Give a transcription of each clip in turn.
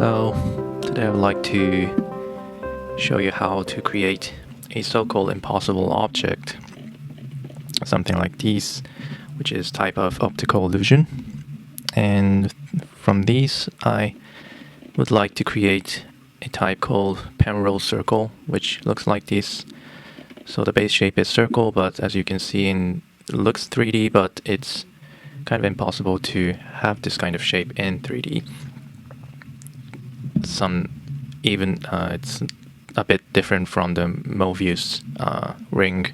So today I would like to show you how to create a so-called impossible object, something like these, which is type of optical illusion. And from these I would like to create a type called Penrose circle, which looks like this. So the base shape is circle, but as you can see, it looks 3D, but it's kind of impossible to have this kind of shape in 3D. It's a bit different from the Mobius ring.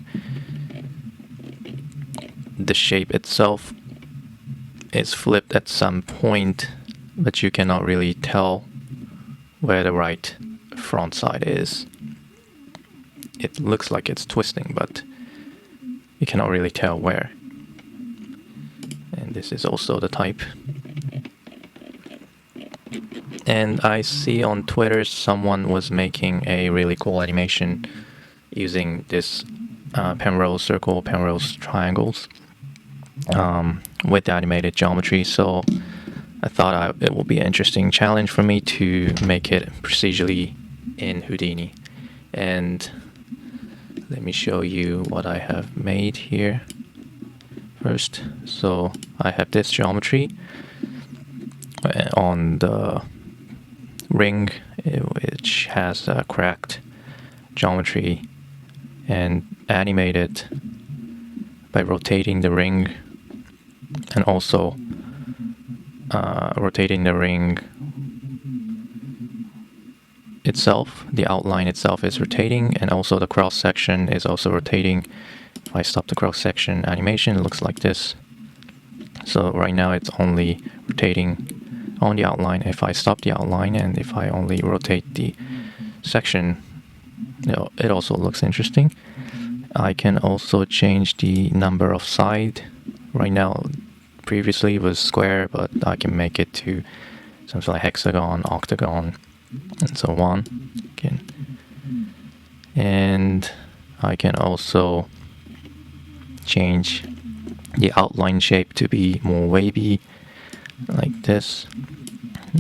The shape itself is flipped at some point, but you cannot really tell where the right front side is. It looks like it's twisting, but you cannot really tell where. And this is also the type. And I see on Twitter someone was making a really cool animation using this Penrose circle, Penrose triangles with animated geometry. So I thought it would be an interesting challenge for me to make it procedurally in Houdini. And let me show you what I have made here first. So I have this geometry on the ring, which has a cracked geometry, and animated by rotating the ring, and also rotating the ring itself. The outline itself is rotating, and also the cross section is also rotating. If I stop the cross section animation, it looks like this. So right now it's only rotating on the outline. If I stop the outline and if I only rotate the section, it also looks interesting. I can also change the number of sides. Right now, previously it was square, but I can make it to something like hexagon, octagon, and so on. And I can also change the outline shape to be more wavy, like this,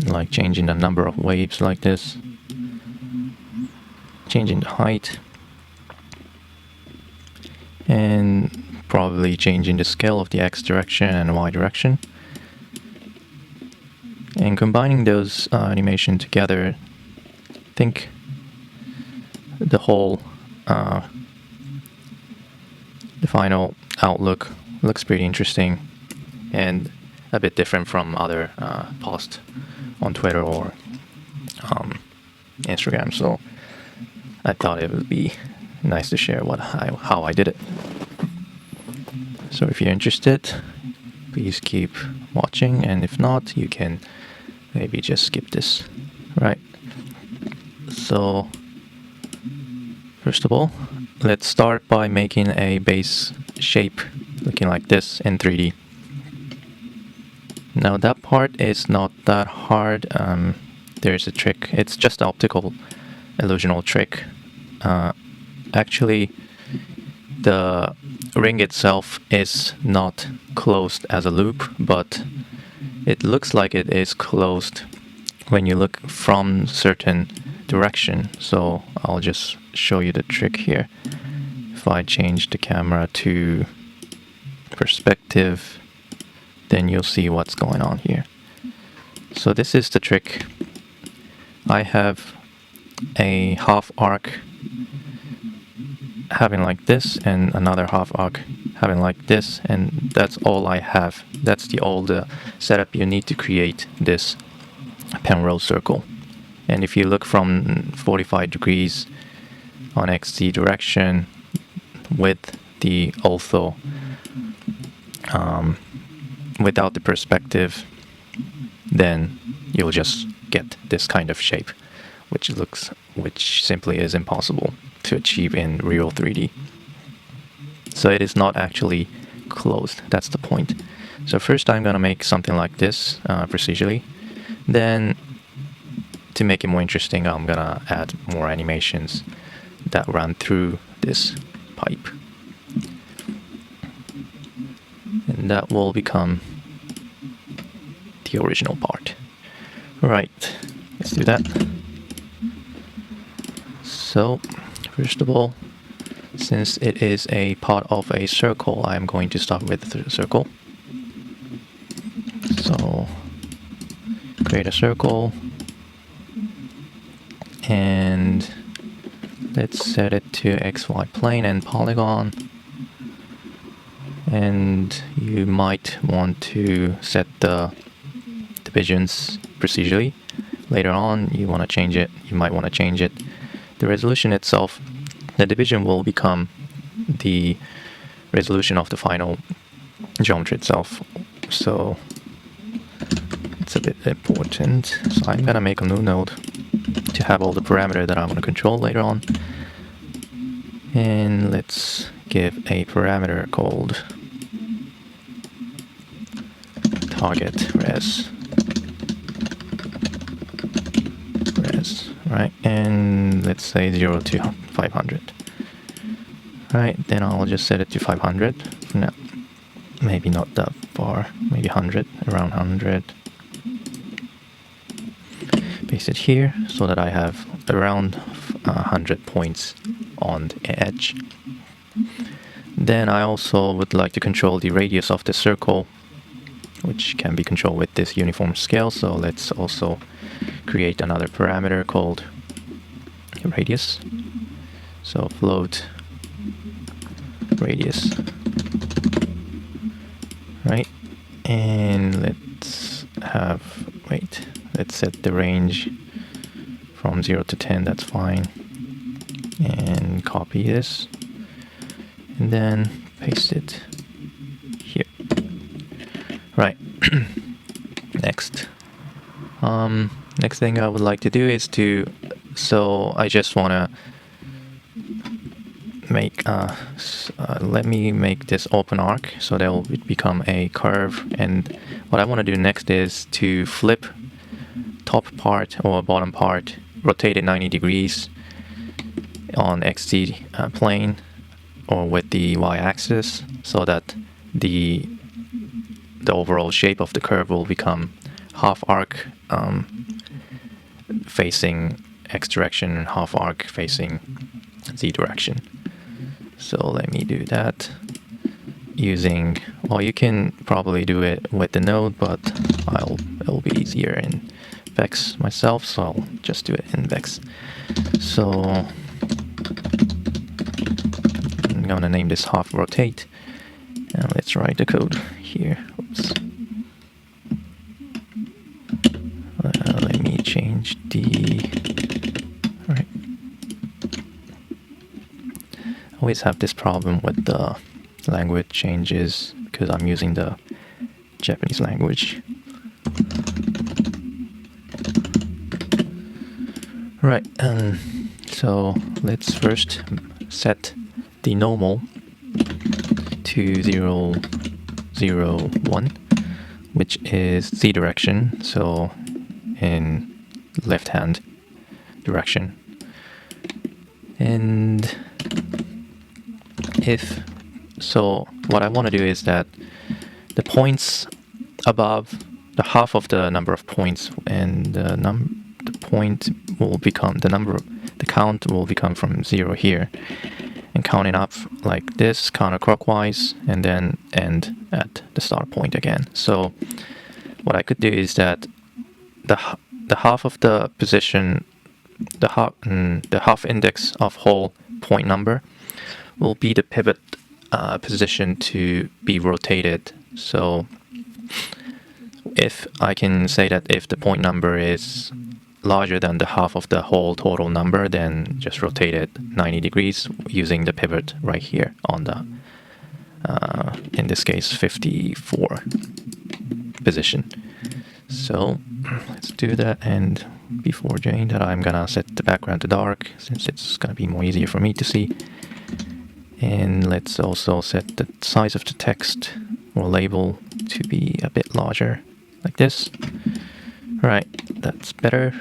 like changing the number of waves like this, changing the height, and probably changing the scale of the X direction and Y direction. And combining those animation together, I think the whole the final outlook looks pretty interesting and a bit different from other posts on Twitter or Instagram. So I thought it would be nice to share how I did it. So if you're interested, please keep watching, and if not, you can maybe just skip this. Right. So first of all, let's start by making a base shape looking like this in 3D. Now that part is not that hard. There's a trick. It's just an optical illusional trick. Actually, the ring itself is not closed as a loop, but it looks like it is closed when you look from certain direction. So I'll just show you the trick here. If I change the camera to perspective, then you'll see what's going on here. So this is the trick. I have a half arc having like this, and another half arc having like this, and that's all I have. That's all the setup you need to create this Penrose circle. And if you look from 45 degrees on XZ direction with the ortho, without the perspective, then you'll just get this kind of shape, which simply is impossible to achieve in real 3D. So it is not actually closed. That's the point. So first I'm gonna make something like this procedurally. Then to make it more interesting, I'm gonna add more animations that run through this pipe. And that will become the original part. Right, let's do that. So, first of all, since it is a part of a circle, I'm going to start with the circle. So, create a circle, and let's set it to XY plane and polygon. And you might want to set the divisions procedurally. Later on, you want to change it. You might want to change it. The resolution itself, the division will become the resolution of the final geometry itself. So it's a bit important. So I'm gonna make a new node to have all the parameters that I want to control later on. And let's give a parameter called target res, right? And let's say 0 to 500. Right, then I'll just set it to 500. No, maybe not that far, maybe 100, around 100. Paste it here so that I have around 100 points on the edge. Then I also would like to control the radius of the circle, which can be controlled with this uniform scale. So let's also create another parameter called radius. So float radius, right? And let's have, let's set the range from 0 to 10, that's fine. And copy this, and then paste it here. Right. Next. Next thing I would like to do is so I just want to make, let me make this open arc so that will become a curve. And what I want to do next is to flip top part or bottom part, rotate it 90 degrees on XZ plane or with the y-axis, so that the overall shape of the curve will become half arc facing X direction and half arc facing Z direction. So let me do that using, well, you can probably do it with the node, but it'll be easier in Vex myself, so I'll just do it in Vex. So I'm gonna name this half rotate, and let's write the code here. Oops. Let me change the, all right. I always have this problem with the language changes because I'm using the Japanese language. Right, so let's first set the normal to 0, 0, 1, which is Z direction, so in left hand direction. And what I want to do is that the points above the half of the number of points, and the point will become the count will become from 0 here, and counting up like this counterclockwise, and then end at the start point again. So what I could do is that the half of the position, the half index of whole point number will be the pivot position to be rotated. So if I can say that if the point number is larger than the half of the whole total number, then just rotate it 90 degrees using the pivot right here on the, in this case, 54 position. So let's do that, and before doing that, I'm gonna set the background to dark since it's gonna be more easier for me to see. And let's also set the size of the text or label to be a bit larger, like this. Right, that's better.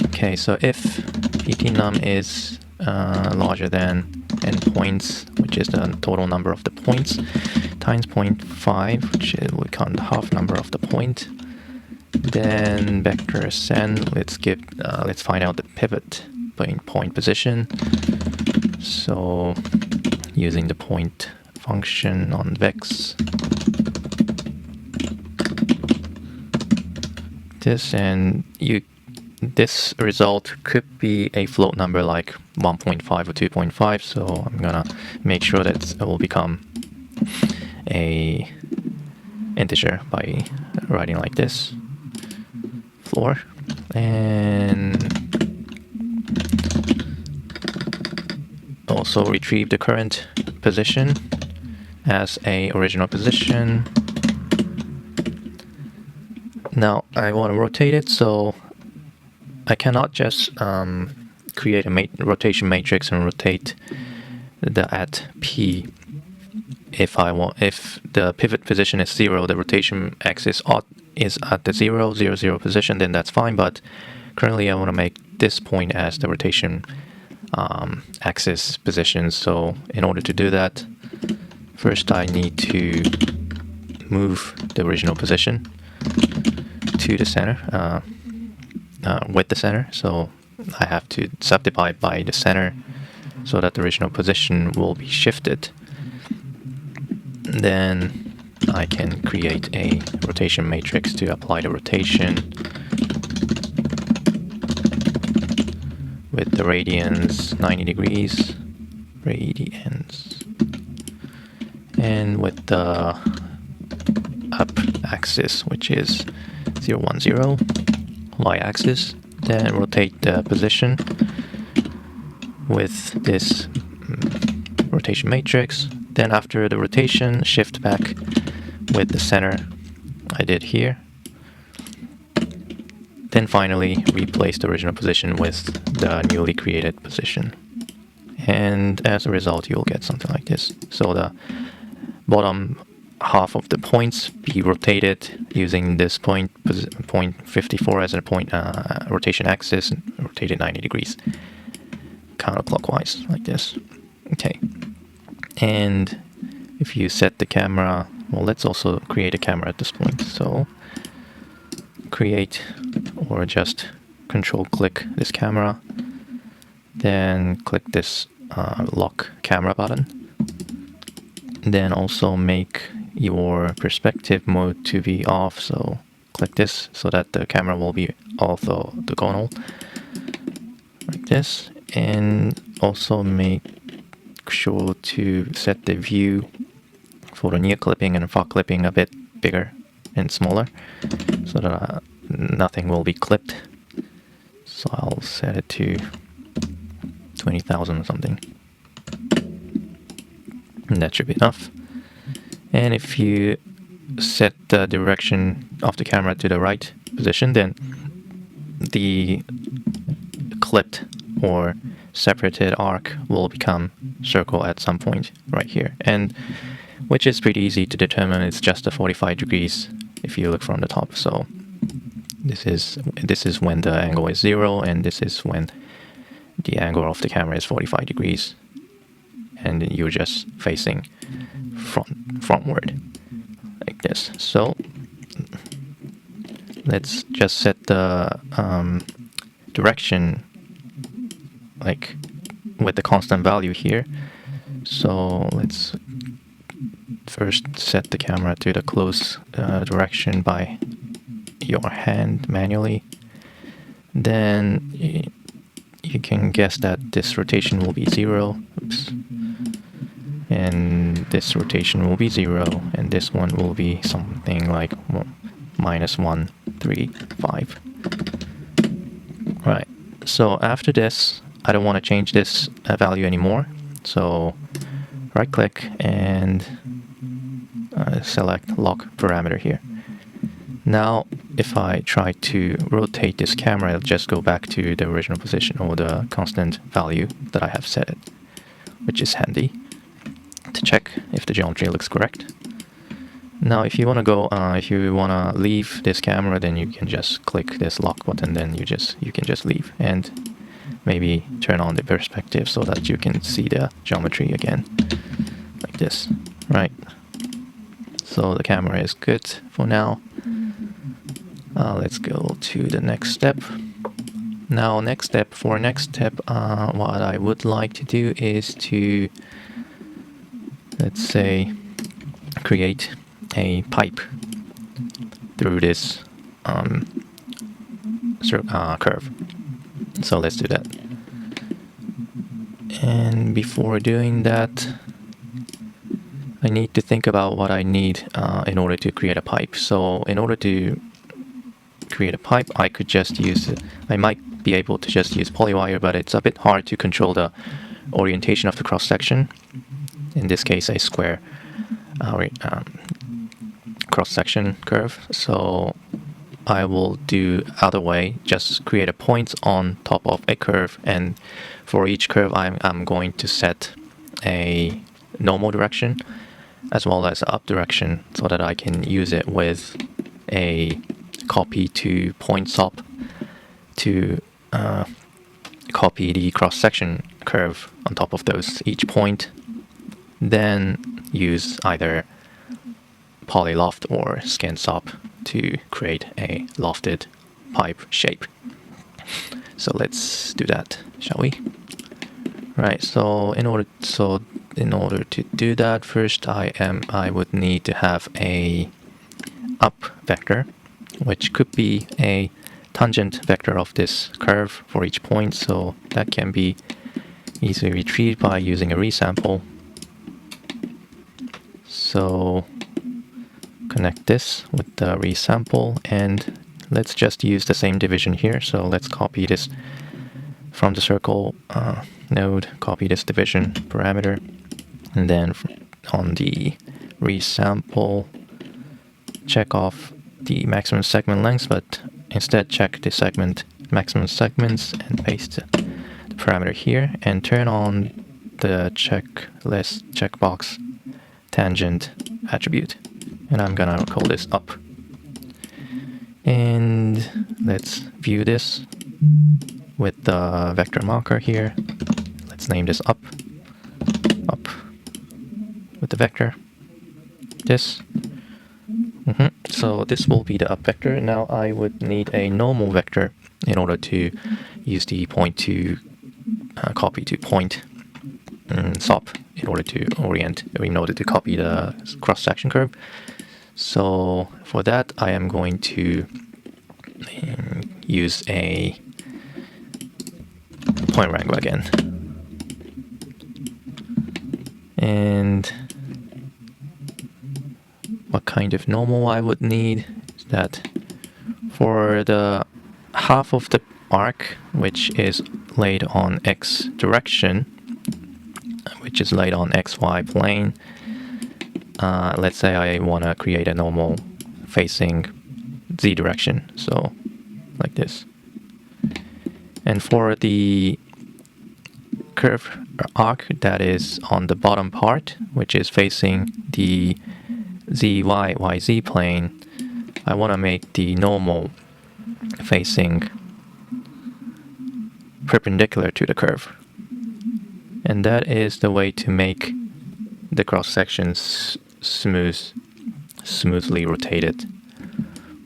Okay, so if ptnum is larger than endpoints, which is the total number of the points, times 0.5, which will count the half number of the point, Then vector ascend. Let's find out the pivot point position. So using the point function on vex, this result could be a float number like 1.5 or 2.5. So I'm gonna make sure that it will become a integer by writing like this, floor, and also retrieve the current position as a original position. Now I want to rotate it, so I cannot just create a rotation matrix and rotate the at P. If the pivot position is 0, the rotation axis is at the 0, 0, 0 position, then that's fine. But currently I want to make this point as the rotation axis position. So in order to do that, first I need to move the original position to the center, with the center. So I have to subdivide by the center so that the original position will be shifted. Then I can create a rotation matrix to apply the rotation with the radians 90 degrees, radians, and with the up axis, which is 0, 1, 0, y-axis, then rotate the position with this rotation matrix. Then after the rotation, shift back with the center I did here. Then finally replace the original position with the newly created position. And as a result, you'll get something like this. So the bottom half of the points be rotated using this point 54 as a point rotation axis, and rotated 90 degrees counterclockwise like this. Okay. And if you set the camera, well, let's also create a camera at this point. So create, or just control click this camera, then click this lock camera button. Then also make your perspective mode to be off. So click this so that the camera will be orthogonal like this. And also make sure to set the view for the near clipping and far clipping a bit bigger and smaller so that nothing will be clipped. So I'll set it to 20,000 or something, and that should be enough. And if you set the direction of the camera to the right position, then the clipped or separated arc will become circle at some point right here, and which is pretty easy to determine. It's just a 45 degrees if you look from the top. So this is when the angle is 0, and this is when the angle of the camera is 45 degrees, and you're just facing frontward like this. So let's just set the direction like with the constant value here. So let's first set the camera to the close direction by your hand manually. Then you can guess that this rotation will be 0. Oops. And this rotation will be 0, and this one will be something like -135. Right. So after this, I don't want to change this value anymore. So right click and select lock parameter here. Now if I try to rotate this camera, it'll just go back to the original position or the constant value that I have set it, which is handy to check if the geometry looks correct. Now if you want to leave this camera, then you can just click this lock button, then you can just leave and maybe turn on the perspective so that you can see the geometry again like this. Right. So the camera is good for now. Let's go to the next step. Now, next step, what I would like to do is to, let's say, create a pipe through this curve. So let's do that. And before doing that, I need to think about what I need in order to create a pipe. So in order to create a pipe, I could just use, I might be able to just use polywire, but it's a bit hard to control the orientation of the cross section. In this case, a square cross section curve. So I will do other way, just create a point on top of a curve, and for each curve I'm going to set a normal direction as well as up direction so that I can use it with a copy to point swap to copy the cross-section curve on top of those each point, then use either polyloft or scan swap to create a lofted pipe shape. So let's do that, shall we? Right, so in order to do that, first I would need to have a up vector, which could be a tangent vector of this curve for each point, so that can be easily retrieved by using a resample. So connect this with the resample, and let's just use the same division here. So let's copy this from the circle node, copy this division parameter, and then on the resample, check off the maximum segment length, but instead check the segment maximum segments and paste the parameter here, and turn on the checklist checkbox tangent attribute, and I'm gonna call this up. And let's view this with the vector marker here. Let's name this up with the vector this. So this will be the up vector. Now I would need a normal vector in order to use the point to copy to point swap in order to orient, in order to copy the cross-section curve. So for that, I am going to use a point wrangler again. And what kind of normal I would need is that for the half of the arc which is laid on x direction, which is laid on xy plane, let's say I want to create a normal facing z direction, so like this. And for the curve arc that is on the bottom part, which is facing the yz plane, I want to make the normal facing perpendicular to the curve. And that is the way to make the cross sections smoothly rotated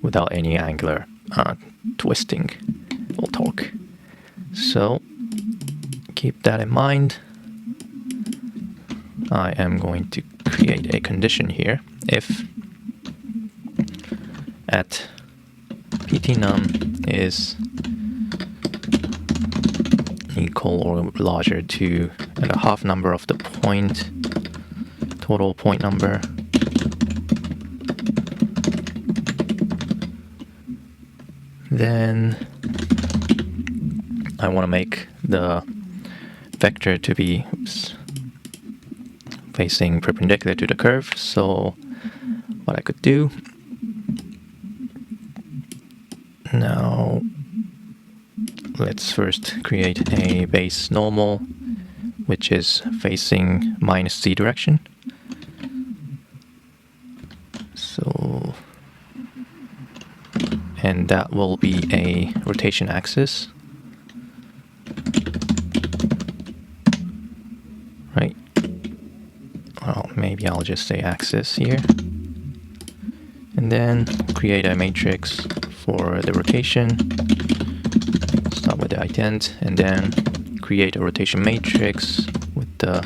without any angular twisting or torque. So keep that in mind. I am going to create a condition here. If at ptnum is equal or larger to a half number of the total point number, then I want to make the vector to be facing perpendicular to the curve. So what I could do now, let's first create a base normal which is facing minus z direction. So, and that will be a rotation axis, right? Well, maybe I'll just say axis here. And then create a matrix for the rotation, start with the ident, and then create a rotation matrix with the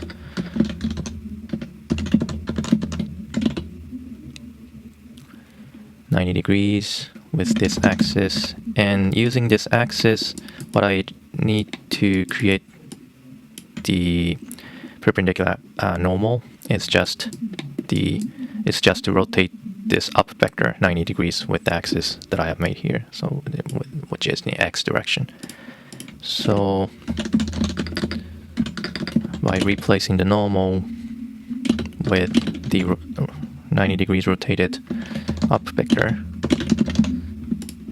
(90°) with this axis. And using this axis, what I need to create the perpendicular normal is just to rotate this up vector 90° with the axis that I have made here, so which is the x direction. So by replacing the normal with the 90° rotated up vector,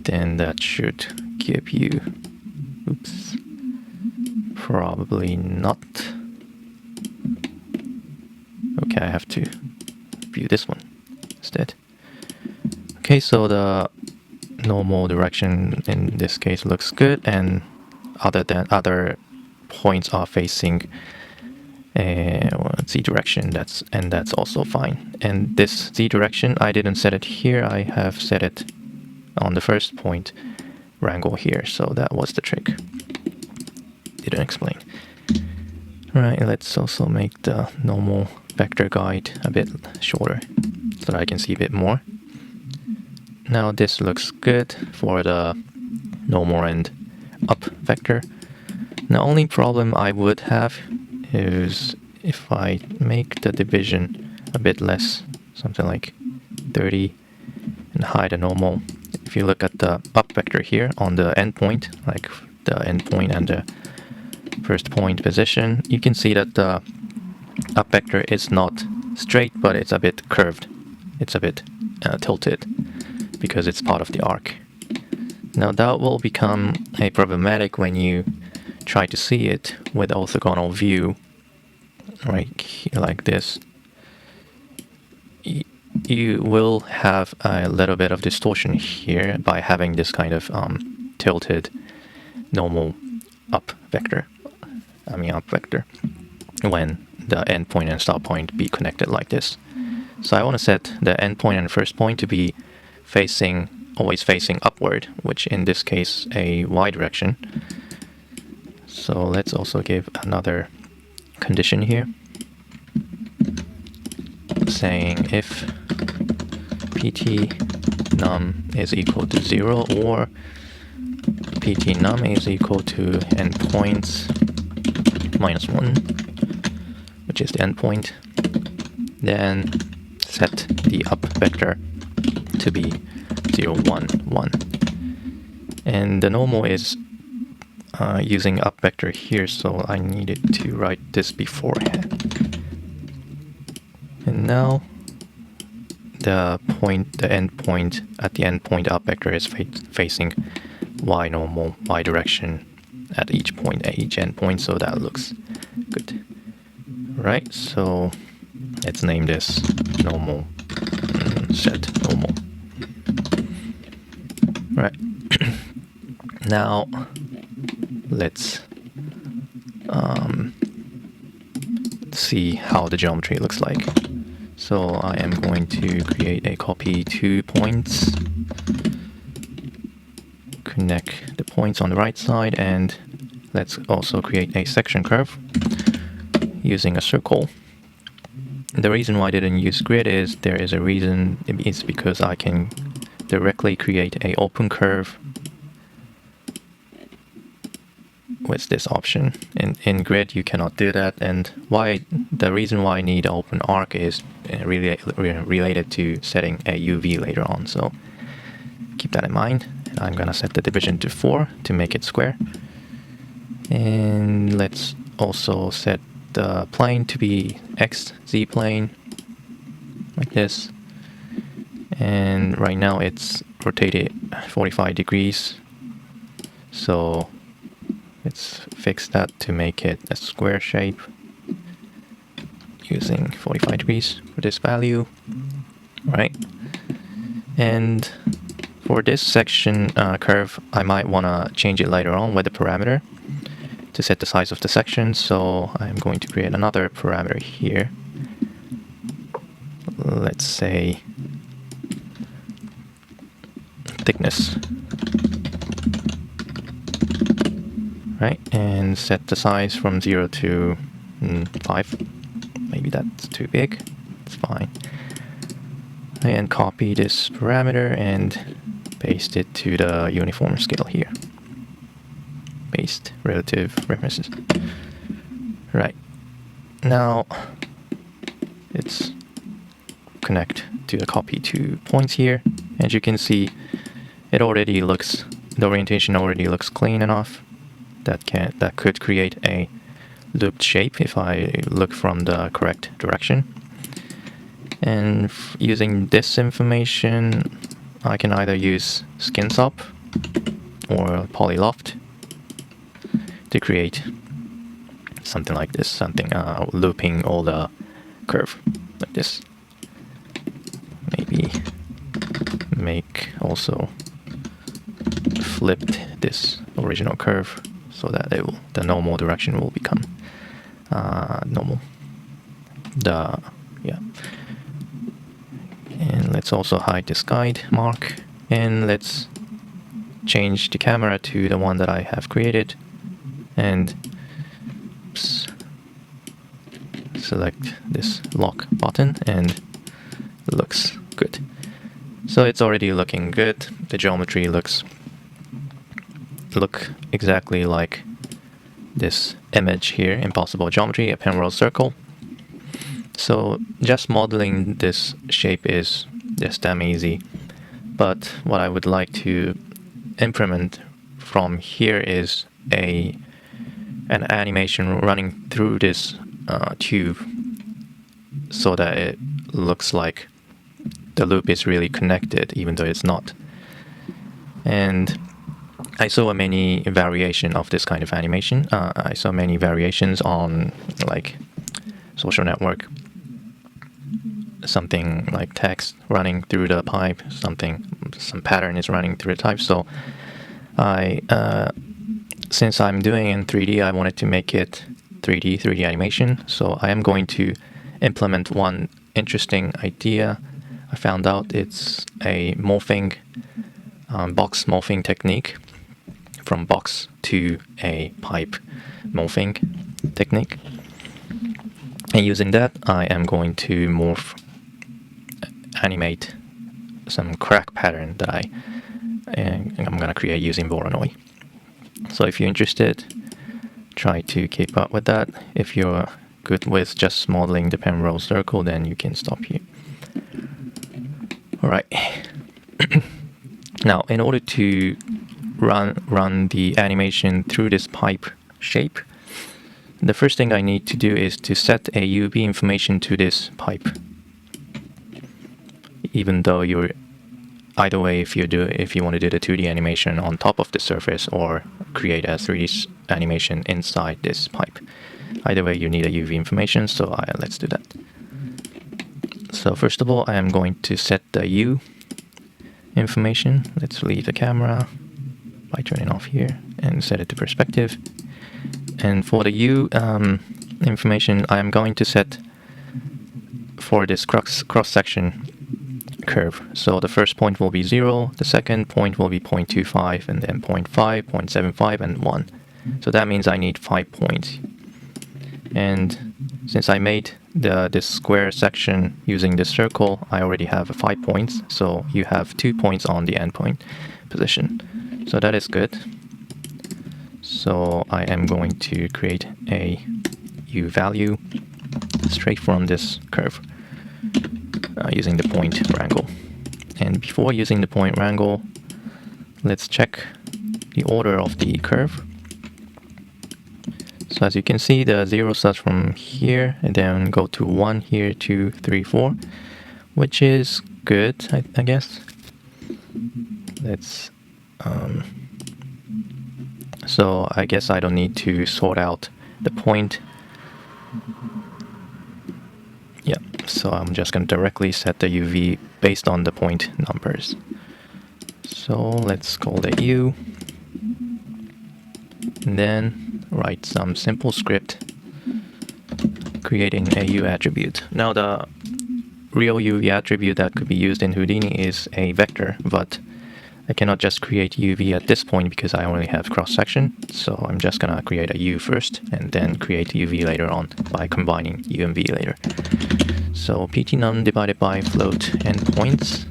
then that should give you, oops, probably not. Okay, I have to view this one instead. Okay, so the normal direction in this case looks good, and other points are facing z direction. That's also fine. And this z direction, I didn't set it here. I have set it on the first point wrangle here. So that was the trick. Didn't explain. Right. Let's also make the normal vector guide a bit shorter so that I can see a bit more. Now this looks good for the normal and up vector. The only problem I would have is if I make the division a bit less, something like 30, and hide the normal. If you look at the up vector here on the endpoint, like the endpoint and the first point position, you can see that the up vector is not straight, but it's a bit curved. It's a bit tilted because it's part of the arc. Now that will become a problematic when you try to see it with orthogonal view, right here, like this. You will have a little bit of distortion here by having this kind of tilted normal up vector. Up vector when the endpoint and start point be connected like this. So I want to set the endpoint and first point to be always facing upward, which in this case a y direction. So let's also give another condition here, saying if pt num is equal to 0 or pt num is equal to endpoints minus 1, which is the endpoint, then set the up vector to be 0, 1, 1. And the normal is using up vector here, so I needed to write this beforehand. And now the endpoint at the endpoint up vector is facing y normal, y direction at each endpoint, so that looks good. Right, so let's name this normal, set normal. Right. Now let's see how the geometry looks like. So I am going to create a copy 2 points, connect the points on the right side, and let's also create a section curve using a circle. The reason why I didn't use grid is there is a reason. It's because I can directly create a open curve with this option. In grid you cannot do that, and the reason why I need open arc is really related to setting a UV later on, so keep that in mind. And I'm gonna set the division to 4 to make it square, and let's also set the plane to be XZ plane like this, and right now it's rotated 45 degrees, so let's fix that to make it a square shape using 45 degrees for this value, right? And for this section curve, I might want to change it later on with the parameter to set the size of the section, so I'm going to create another parameter here. Let's say thickness right? And set the size from 0 to 5. Maybe that's too big. It's fine. And copy this parameter and paste it to the uniform scale here. Paste relative references. Right. Now let's connect to the copy 2 points here. As you can see, it already looks, the orientation already looks clean enough. That could create a looped shape if I look from the correct direction. And using this information, I can either use SkinSop or PolyLoft to create something like this, something looping all the curve like this. Maybe make also flipped this original curve so that the normal direction will become normal. And let's also hide this guide mark, and let's change the camera to the one that I have created, and select this lock button, and it looks good. So it's already looking good. The geometry look exactly like this image here, impossible geometry, a Penrose circle. So just modeling this shape is just damn easy. But what I would like to implement from here is an animation running through this tube so that it looks like the loop is really connected, even though it's not. And I saw many variation of this kind of animation. I saw many variations on like social network. Something like text running through the pipe, some pattern is running through the pipe. So since I'm doing in 3D, I wanted to make it 3D animation. So I am going to implement one interesting idea. I found out it's a morphing, box morphing technique, from box to a pipe morphing technique. And using that, I am going to animate some crack pattern that I'm going to create using Voronoi. So if you're interested, try to keep up with that. If you're good with just modeling the Penrose circle, then you can stop here. All right. Now, in order to run the animation through this pipe shape, the first thing I need to do is to set a UV information to this pipe. Even though either way, if you want to do the 2D animation on top of the surface or create a 3D animation inside this pipe, either way you need a UV information. So let's do that. So first of all, I am going to set the U information. Let's leave the camera by turning off here and set it to perspective. And for the U information, I am going to set for this cross-section curve. So the first point will be 0, the second point will be 0.25, and then 0.5, 0.75, and 1. So that means I need 5 points. And since I made this square section using this circle, I already have 5 points. So you have 2 points on the endpoint position. So that is good. So I am going to create a U value straight from this curve using the point wrangle. And before using the point wrangle, let's check the order of the curve. So as you can see, the 0 starts from here and then go to 1 here, 2, 3, 4, which is good, I guess. Let's so I guess I don't need to sort out the point. Yeah, so I'm just going to directly set the UV based on the point numbers. So let's call it U, and then write some simple script creating a U attribute. Now the real UV attribute that could be used in Houdini is a vector, but I cannot just create UV at this point because I only have cross-section. So I'm just gonna create a U first and then create UV later on by combining U and V later. So PT num divided by float endpoints,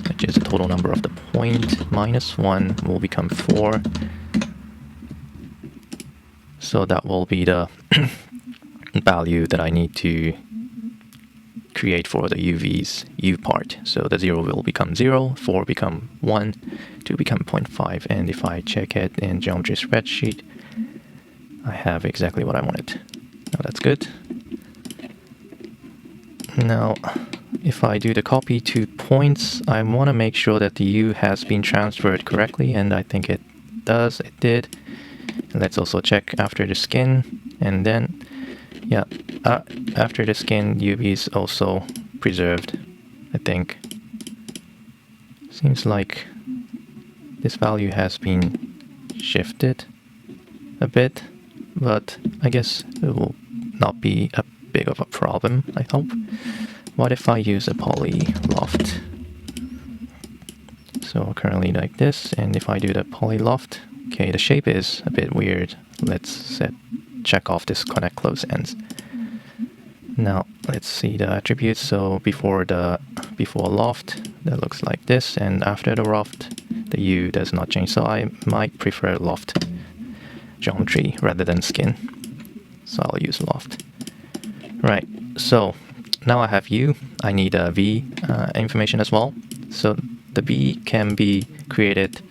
which is the total number of the point, minus 1 will become 4. So that will be the value that I need to create for the UV's U part. So the 0 will become 0, 4 become 1, 2 become 0.5, and if I check it in geometry spreadsheet, I have exactly what I wanted. Now that's good. Now, if I do the copy to points, I want to make sure that the U has been transferred correctly, and I think it does, it did. And let's also check after the skin, and then, yeah, after the skin, UV is also preserved, I think. Seems like this value has been shifted a bit, but I guess it will not be a big of a problem, I hope. What if I use a poly loft? So currently like this, and if I do the poly loft, okay, the shape is a bit weird. Let's check off this connect close ends. Now let's see the attributes. So before loft, that looks like this, and after the loft, the U does not change. So I might prefer loft geometry rather than skin. So I'll use loft. Right, so now I have U. I need a V information as well. So the V can be created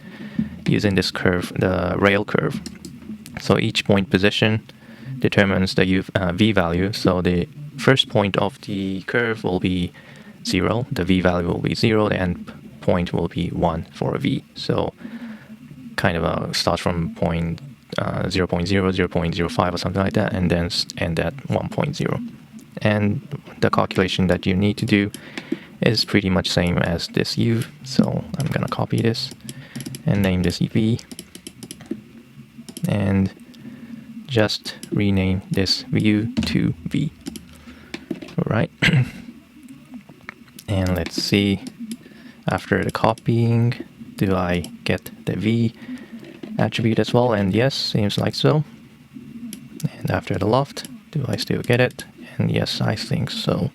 using this curve, the rail curve. So each point position determines the V value. So the first point of the curve will be 0. The V value will be 0. The end point will be 1 for a V. So kind of starts from point 0.0, 0.05 or something like that, and then end at 1.0. And the calculation that you need to do is pretty much same as this U. So I'm gonna copy this and name this V, and just rename this view to V. Alright. And let's see, after the copying, do I get the V attribute as well? And yes, seems like so. And after the loft, do I still get it? And yes, I think so.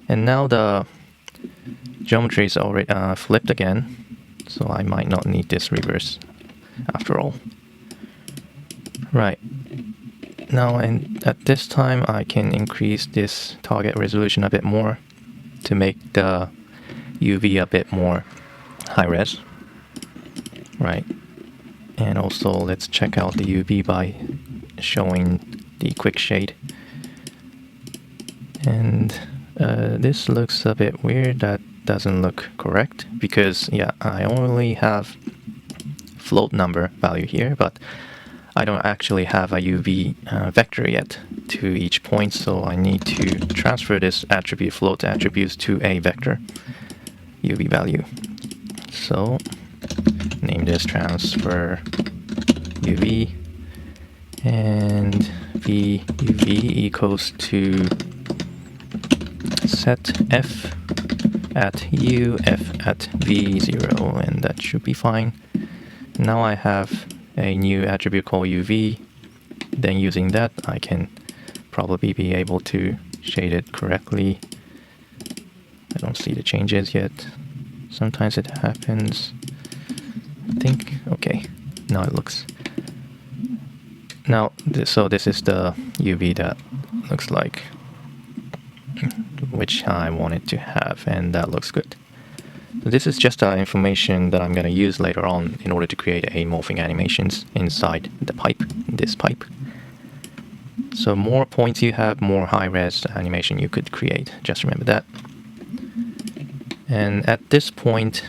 And now the geometry is already flipped again, so I might not need this reverse after all. Right. Now, and at this time, I can increase this target resolution a bit more to make the UV a bit more high res. Right. And also, let's check out the UV by showing the quick shade. And this looks a bit weird. That doesn't look correct because, yeah, I only have float number value here, but I don't actually have a UV vector yet to each point, so I need to transfer this attribute, float attributes, to a vector UV value. So name this transfer UV, and V UV equals to set F at U, F at V0, and that should be fine. Now I have a new attribute called UV. Then using that, I can probably be able to shade it correctly. I don't see the changes yet. Sometimes it happens. I think, okay, now it looks. Now, so this is the UV that looks like, which I wanted to have, and that looks good. So this is just information that I'm going to use later on in order to create a morphing animations inside the pipe, this pipe. So more points you have, more high-res animation you could create. Just remember that. And at this point,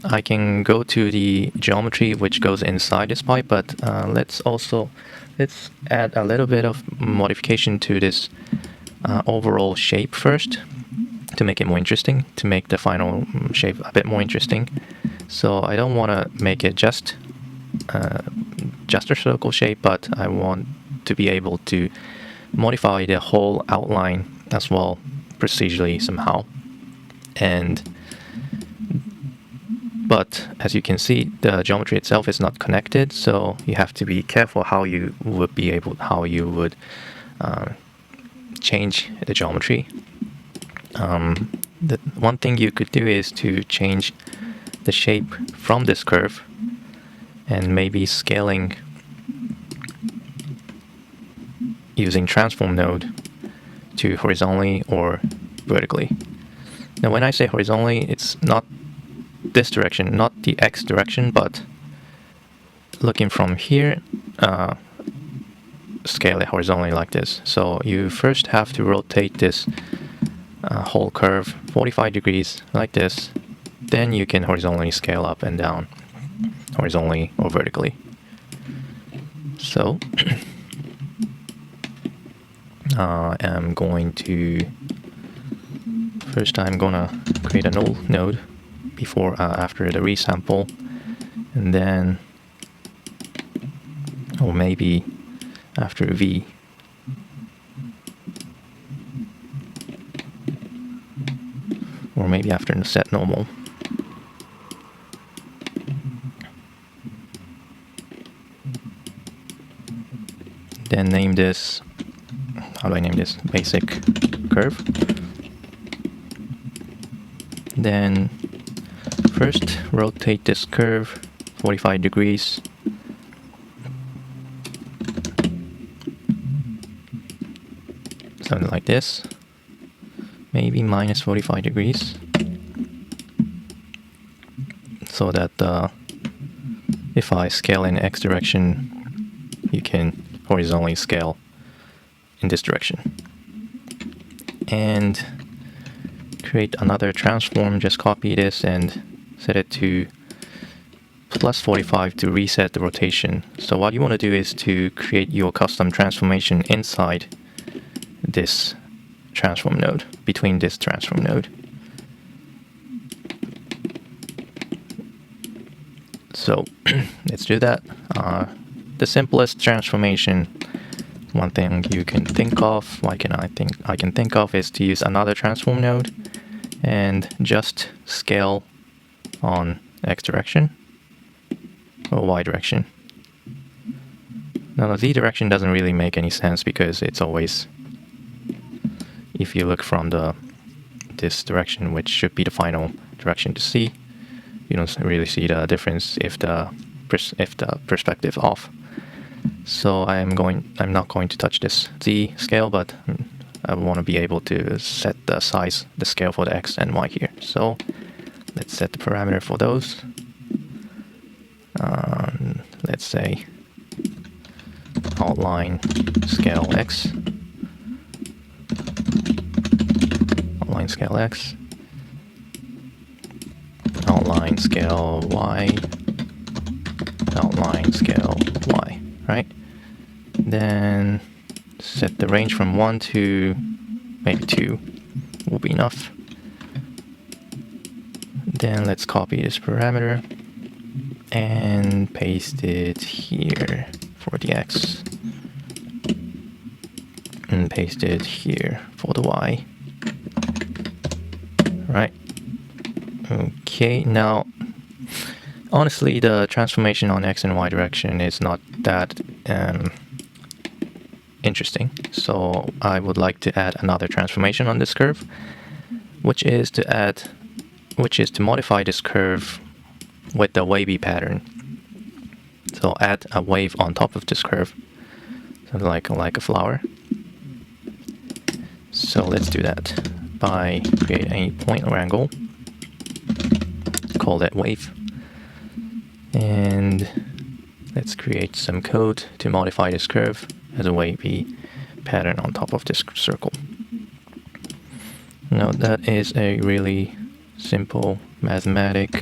I can go to the geometry which goes inside this pipe, but let's add a little bit of modification to this overall shape first, to make it more interesting, to make the final shape a bit more interesting. So I don't want to make it just a circle shape, but I want to be able to modify the whole outline as well procedurally somehow. And But as you can see, the geometry itself is not connected, so you have to be careful how you would change the geometry. The one thing you could do is to change the shape from this curve and maybe scaling using transform node to horizontally or vertically. Now when I say horizontally, it's not this direction, not the X direction, but looking from here, scale it horizontally like this. So you first have to rotate this whole curve 45 degrees like this. Then you can horizontally scale up and down, horizontally or vertically. So I'm going to create a null node after the resample, and then, or maybe after V. Or maybe after the set normal. Then name this, how do I name this? Basic curve. Then first rotate this curve 45 degrees. Something like this. Maybe minus 45 degrees. So that if I scale in X direction, you can horizontally scale in this direction. And create another transform, just copy this and set it to plus 45 to reset the rotation. So what you want to do is to create your custom transformation inside this transform node, between this transform node. So let's do that. The simplest transformation, one thing you can think of, I can think of is to use another transform node and just scale on X direction or Y direction. Now the Z direction doesn't really make any sense because it's always, if you look from this direction, which should be the final direction to see, you don't really see the difference if the perspective off. So I'm not going to touch this Z scale, but I want to be able to set the size, the scale for the X and Y here. So let's set the parameter for those. Let's say outline scale X. Outline scale X. Outline scale Y. Outline scale Y, right? Then set the range from 1 to maybe 2 will be enough. Then let's copy this parameter and paste it here for the X. And paste it here for the Y. Right? Okay, now honestly the transformation on X and Y direction is not that interesting. So I would like to add another transformation on this curve, which is to modify this curve with the wavy pattern. So add a wave on top of this curve, something like a flower. So let's do that by create a point or angle, call that wave, and let's create some code to modify this curve as a wavy pattern on top of this circle. Now that is a really simple mathematic.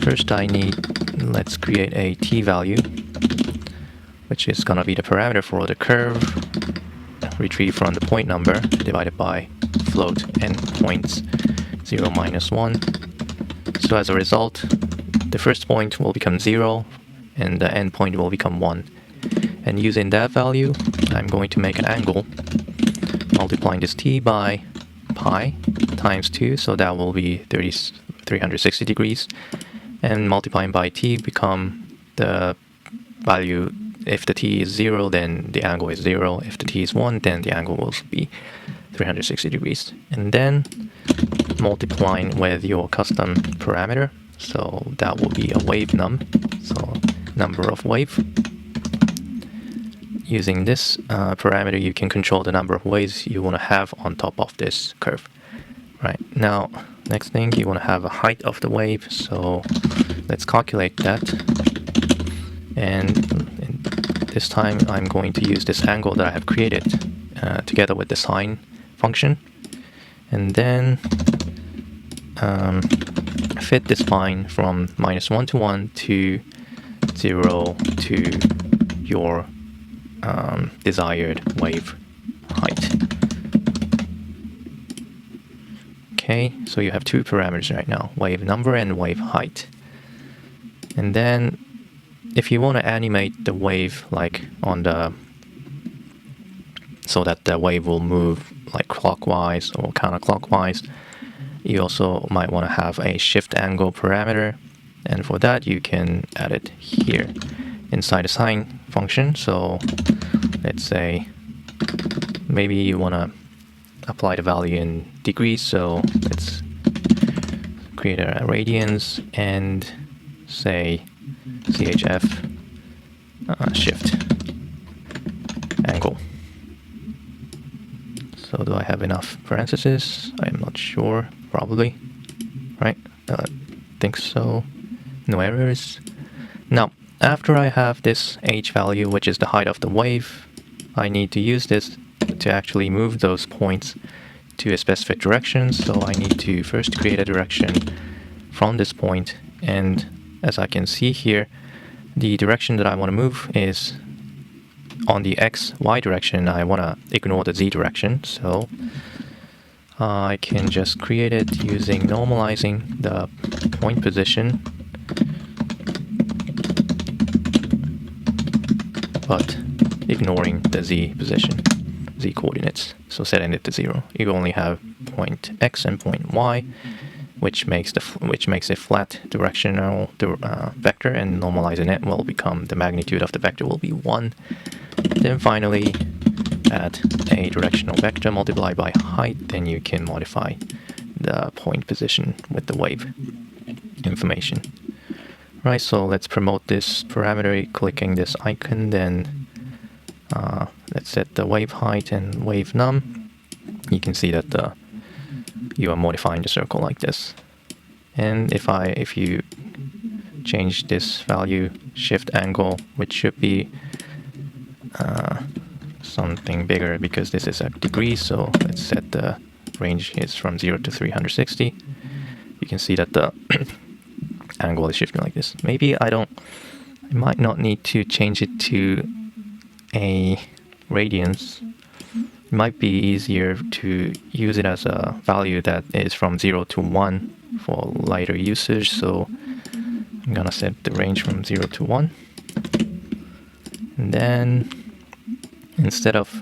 First let's create a t value, which is gonna be the parameter for the curve, retrieved from the point number divided by float endpoints 0 minus 1. So as a result, the first point will become 0 and the end point will become 1. And using that value, I'm going to make an angle multiplying this t by pi times 2, so that will be 360 degrees. and multiplying by t become the value. If the t is 0, then the angle is 0. If the t is 1, then the angle will be 360 degrees. And then multiplying with your custom parameter. So that will be a wave num. So number of wave. Using this parameter, you can control the number of waves you want to have on top of this curve. Right, now, next thing, you want to have a height of the wave. So let's calculate that. And this time, I'm going to use this angle that I have created together with the sine function. And then fit this line from -1 to 1 to 0 to your desired wave height. Okay, so you have two parameters right now, wave number and wave height. And then if you want to animate the wave like on the, so that the wave will move like clockwise or counterclockwise, you also might want to have a shift angle parameter. And for that, you can add it here inside the sine function. So let's say maybe you want to apply the value in degrees. So let's create a radians and say CHF shift angle. So do I have enough parentheses? I'm not sure. Probably. Right? Think so. No errors. Now, after I have this h value, which is the height of the wave, I need to use this to actually move those points to a specific direction. So I need to first create a direction from this point. And as I can see here, the direction that I want to move is on the x, y direction. I want to ignore the z direction. So I can just create it using normalizing the point position, but ignoring the z position, z coordinates. So setting it to 0. You only have point x and point y, which makes a flat directional vector, and normalizing it will become the magnitude of the vector will be 1. Then finally add a directional vector multiplied by height, then you can modify the point position with the wave information. Right, so let's promote this parameter, clicking this icon, then let's set the wave height and wave num. You can see that you are modifying the circle like this. And if you change this value, shift angle, which should be something bigger because this is a degree, so let's set the range is from 0 to 360. You can see that the angle is shifting like this. Maybe I might not need to change it to a radians. It might be easier to use it as a value that is from 0 to 1 for lighter usage. So I'm gonna set the range from 0 to 1. And then instead of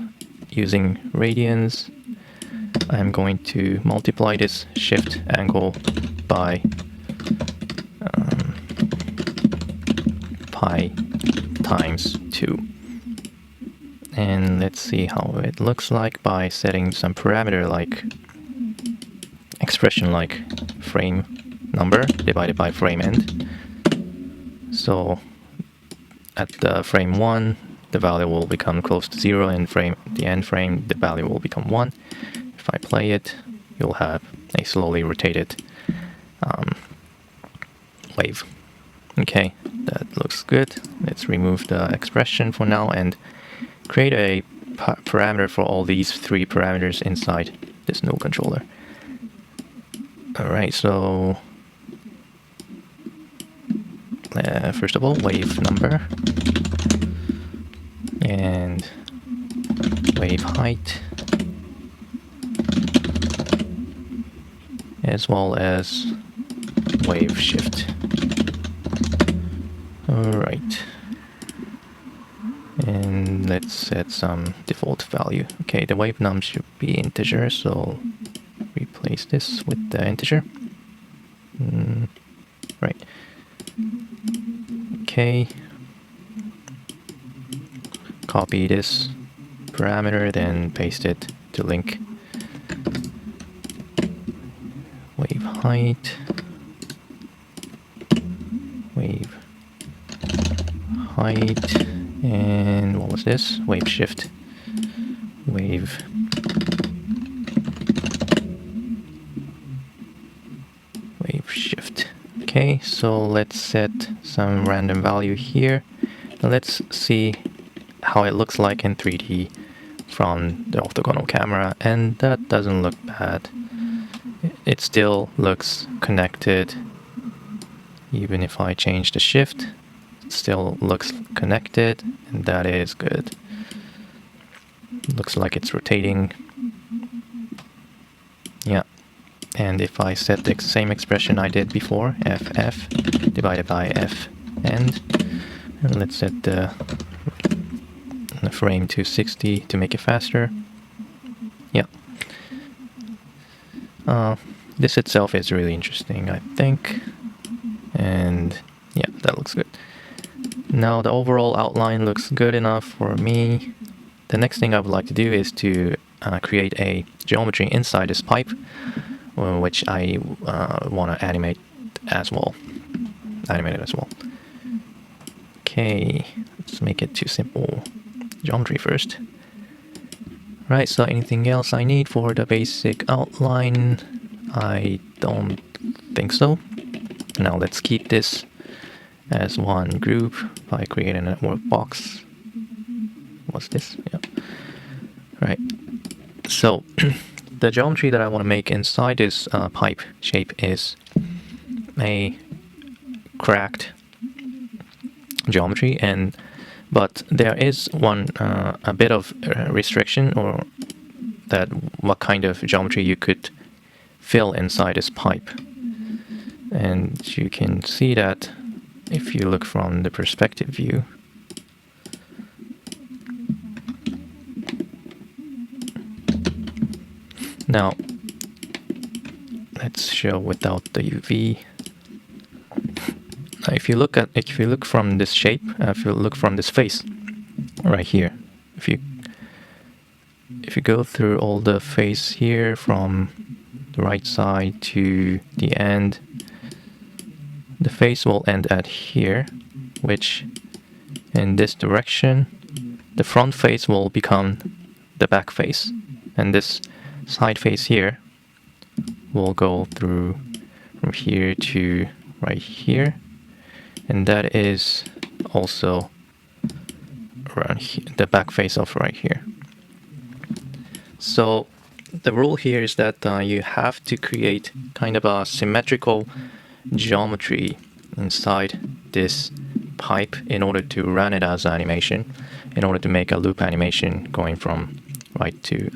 using radians, I'm going to multiply this shift angle by pi times 2. And let's see how it looks like by setting some parameter like expression like frame number divided by frame end. So at the frame 1, the value will become close to 0, and the end frame, the value will become 1. If I play it, you'll have a slowly rotated wave. Okay, that looks good. Let's remove the expression for now and create a parameter for all these 3 parameters inside this node controller. Alright, so first of all, wave number and wave height, as well as wave shift. Alright, and let's set some default value. Okay, the wave num should be integer, so replace this with the integer. Right, Okay. Copy this parameter, then paste it to link. Wave height. Wave height. And what was this? Wave shift. Wave. Wave shift. Okay, so let's set some random value here. Let's see how it looks like in 3D from the orthogonal camera, and that doesn't look bad. It still looks connected. Even if I change the shift, it still looks connected, and that is good. Looks like it's rotating. Yeah. And if I set the same expression I did before, ff divided by f end, and let's set the frame to 60 to make it faster. Yeah. This itself is really interesting, I think. And yeah, that looks good. Now the overall outline looks good enough for me. The next thing I would like to do is to create a geometry inside this pipe, which I want to animate as well. Animate it as well. Okay, let's make it too simple. Geometry first. Right, so anything else I need for the basic outline? I don't think so. Now let's keep this as one group by creating a network box. What's this? Yeah. Right. So the geometry that I want to make inside this pipe shape is a cracked geometry, but there is a bit of restriction, or that what kind of geometry you could fill inside this pipe. And you can see that if you look from the perspective view. Now, let's show without the UV. If you look from this shape, if you look from this face right here, if you go through all the face here from the right side to the end, the face will end at here, which in this direction, the front face will become the back face, and this side face here will go through from here to right here, and that is also around here, the back face of right here. So the rule here is that you have to create kind of a symmetrical geometry inside this pipe in order to run it as animation, in order to make a loop animation going from right to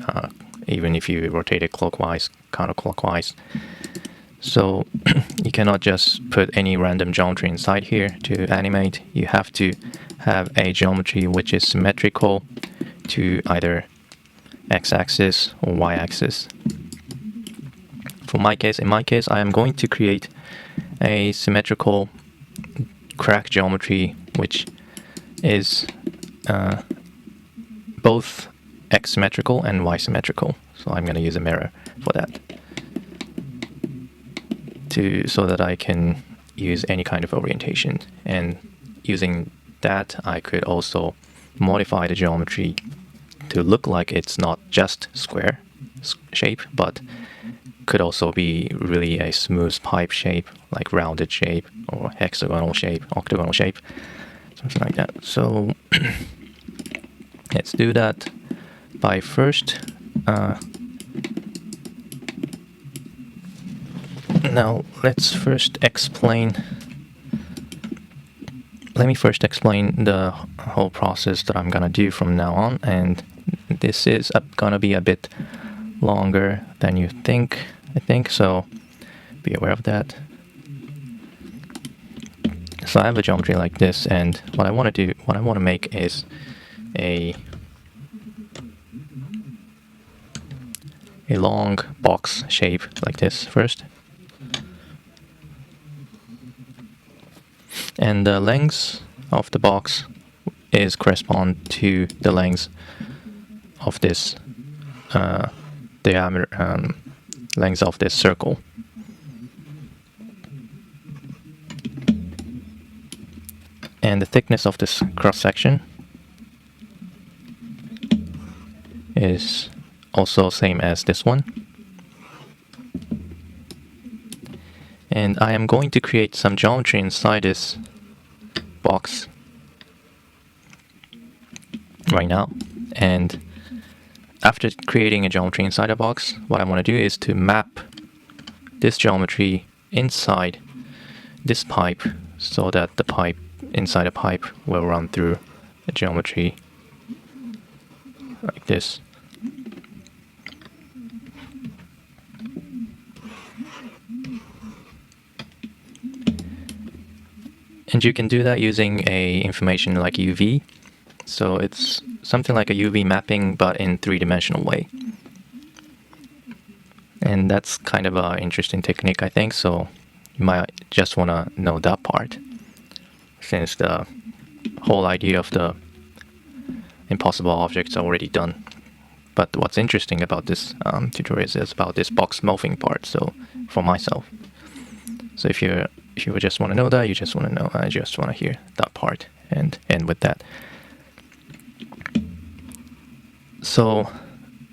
even if you rotate it clockwise, counterclockwise. So you cannot just put any random geometry inside here to animate. You have to have a geometry which is symmetrical to either x-axis or y-axis. In my case, I am going to create a symmetrical crack geometry which is both x symmetrical and y symmetrical. So I'm going to use a mirror for that, so that I can use any kind of orientation. And using that, I could also modify the geometry to look like it's not just square shape, but could also be really a smooth pipe shape, like rounded shape or hexagonal shape, octagonal shape, something like that. So let's do that by first. Now let's first explain. Let me first explain the whole process that I'm gonna do from now on, and this is gonna be a bit longer than you think, I think, so be aware of that. So I have a geometry like this, and what I want to make is a long box shape like this first. And the lengths of the box is correspond to the length of this diameter, length of this circle. And the thickness of this cross section is also same as this one. And I am going to create some geometry inside this box right now. And after creating a geometry inside a box, what I want to do is to map this geometry inside this pipe so that the pipe inside a pipe will run through a geometry like this. And you can do that using a information like UV. So it's something like a UV mapping, but in three-dimensional way. And that's kind of an interesting technique, I think. So you might just want to know that part, since the whole idea of the impossible objects are already done. But what's interesting about this tutorial is about this box morphing part. So for myself, so if you just want to know that, you just want to know, I just want to hear that part and end with that. So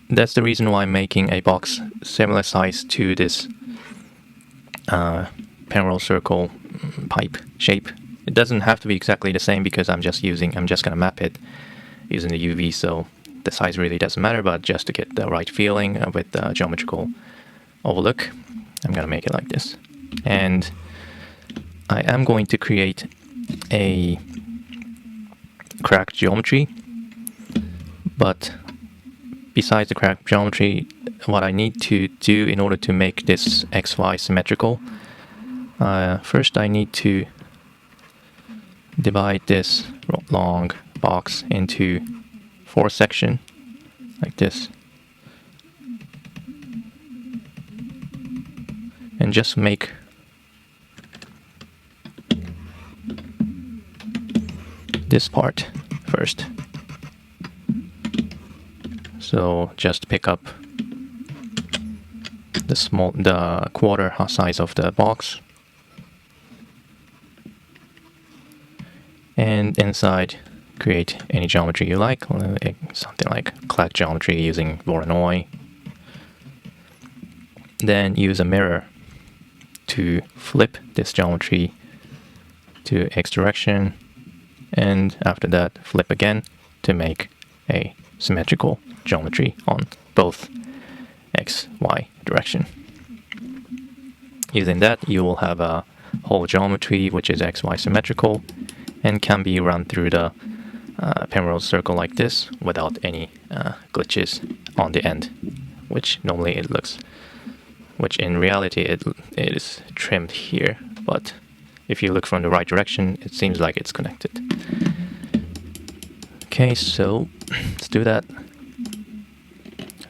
that's the reason why I'm making a box similar size to this Penrose circle pipe shape. It doesn't have to be exactly the same because I'm just gonna map it using the UV, so the size really doesn't matter, but just to get the right feeling with the geometrical overlook, I'm gonna make it like this. And I am going to create a cracked geometry, but besides the cracked geometry, what I need to do in order to make this XY symmetrical, first I need to divide this long box into 4 sections like this, and just make this part first. So just pick up the quarter size of the box, and inside create any geometry you like, something like clad geometry using Voronoi. Then use a mirror to flip this geometry to X direction, and after that flip again to make a symmetrical geometry on both X, Y direction. Using that, you will have a whole geometry which is XY symmetrical and can be run through the Penrose circle like this without any glitches on the end, which normally it looks, which in reality it is trimmed here, but if you look from the right direction, it seems like it's connected. Okay, so let's do that.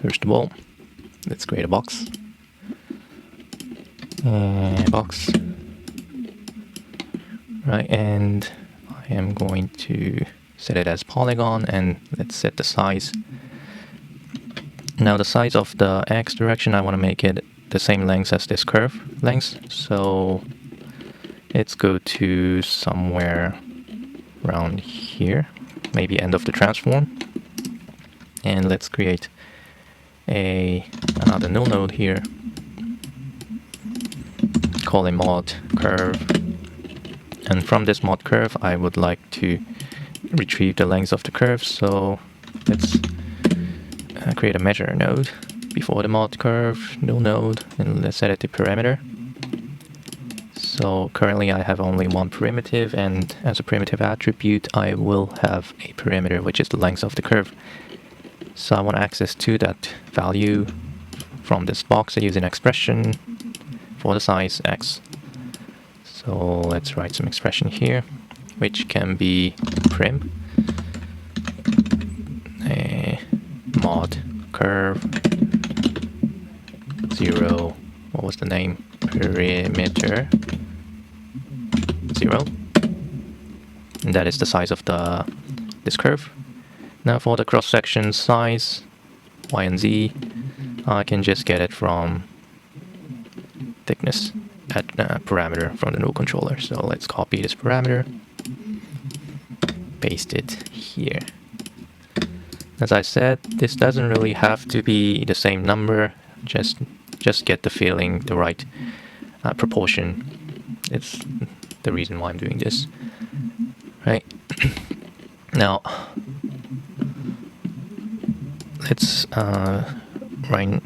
First of all, let's create a box. Box. Right, and I am going to set it as polygon, and let's set the size. Now the size of the X direction, I want to make it the same length as this curve length. So let's go to somewhere around here, maybe end of the transform. And let's create another null node here, call it mod curve. And from this mod curve, I would like to retrieve the length of the curve. So let's create a measure node before the mod curve, null node, and let's set it to perimeter. So currently I have only one primitive, and as a primitive attribute, I will have a perimeter, which is the length of the curve. So I want access to that value from this box using expression for the size X. So let's write some expression here, which can be prim, mod curve 0, what was the name, perimeter 0. and that is the size of this curve. Now for the cross-section size, Y and Z, I can just get it from thickness at parameter from the node controller. So let's copy this parameter, paste it here. As I said, this doesn't really have to be the same number, just get the feeling, the right proportion. It's the reason why I'm doing this, right? Now, let's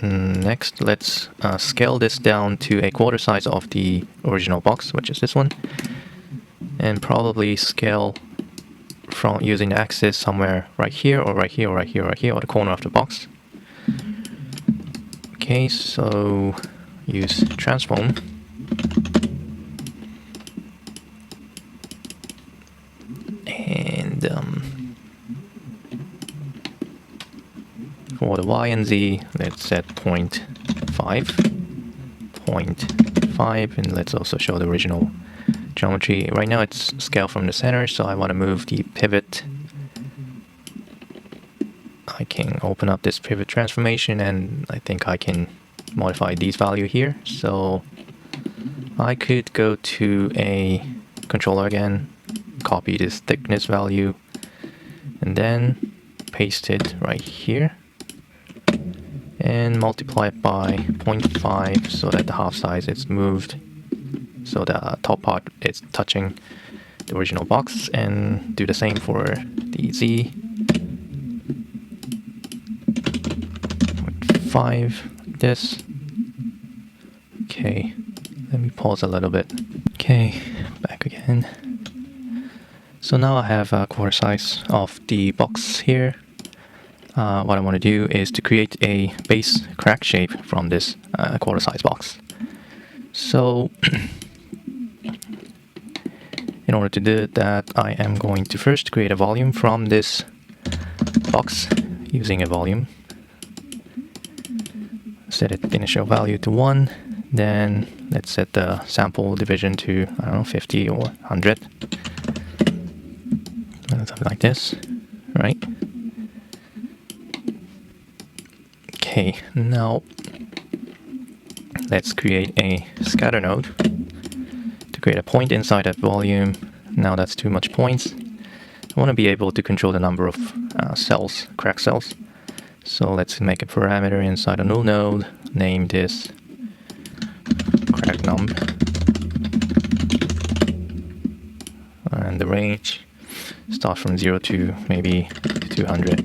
next, let's scale this down to a quarter size of the original box, which is this one, and probably scale from using the axis somewhere right here, or right here, or right here, or right here, or the corner of the box. Okay, so use transform. And for the Y and Z, let's set 0.5, 0.5, and let's also show the original geometry. Right now it's scaled from the center, so I want to move the pivot. I can open up this pivot transformation, and I think I can modify these value here. So I could go to a controller again, copy this thickness value, and then paste it right here, and multiply it by 0.5 so that the half size is moved, so the top part is touching the original box, and do the same for the Z. 0.5 like this. Okay, let me pause a little bit. Okay, back again. So now I have a quarter size of the box here. What I want to do is to create a base crack shape from this quarter size box. So in order to do that, I am going to first create a volume from this box using a volume. Set its initial value to 1, then let's set the sample division to, I don't know, 50 or 100. Something like this, right? Okay, now let's create a scatter node to create a point inside that volume. Now that's too much points. I want to be able to control the number of cells, crack cells. So let's make a parameter inside a null node, name this crack num, and the range start from 0 to maybe 200.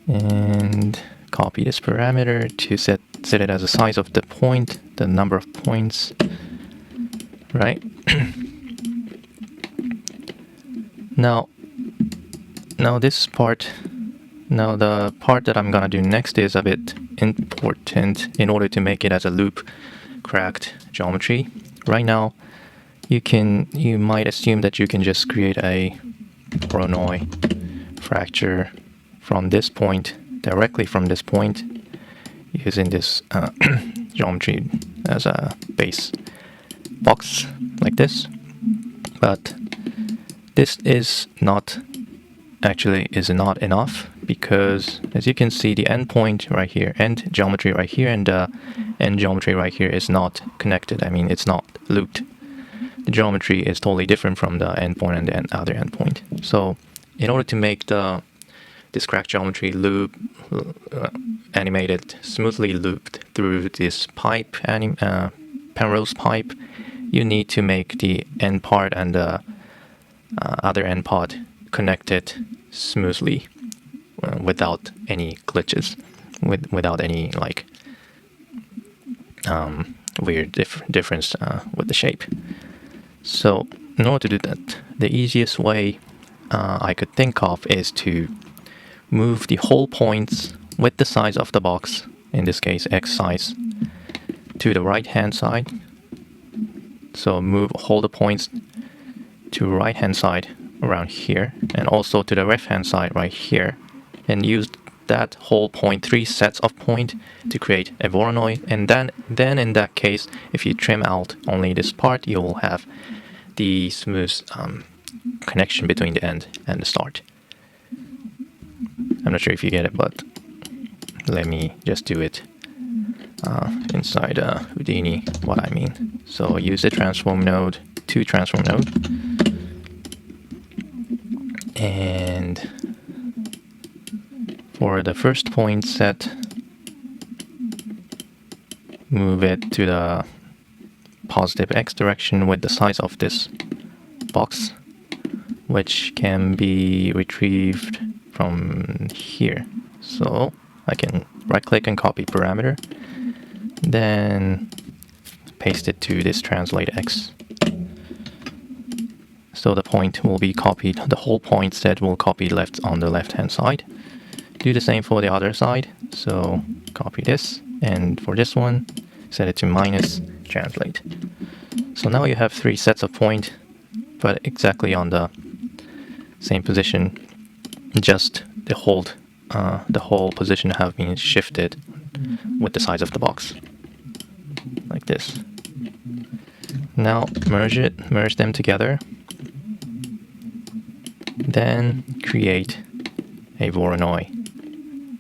And copy this parameter to set it as the size of the point, the number of points, right? Now this part, now the part that I'm gonna do next is a bit important in order to make it as a loop cracked geometry. Right now, you might assume that you can just create a Voronoi fracture from this point, directly from this point, using this geometry as a base box like this. But this is not enough, because as you can see, the endpoint right here, end geometry right here, and the end geometry right here is not connected. I mean, it's not looped. The geometry is totally different from the endpoint and the other endpoint. So in order to make this crack geometry loop animated, smoothly looped through this pipe, Penrose pipe, you need to make the end part and the other end part connected smoothly, without any glitches, without any like weird difference with the shape. So in order to do that, the easiest way I could think of is to move the whole points with the size of the box, in this case X size, to the right hand side. So hold the points to right hand side around here, and also to the left hand side right here, and use that whole point, 3 sets of point, to create a Voronoi. And then in that case, if you trim out only this part, you will have the smooth connection between the end and the start. I'm not sure if you get it, but let me just do it inside Houdini, what I mean. So use the transform node to transform node. And for the first point set, move it to the positive x direction with the size of this box, which can be retrieved from here. So I can right click and copy parameter, then paste it to this translate x. So the point will be copied, the whole point set will copy left on the left hand side. Do the same for the other side. So copy this, and for this one, set it to minus translate. So now you have 3 sets of point, but exactly on the same position, just the whole position have been shifted with the size of the box, like this. Now merge them together, then create a Voronoi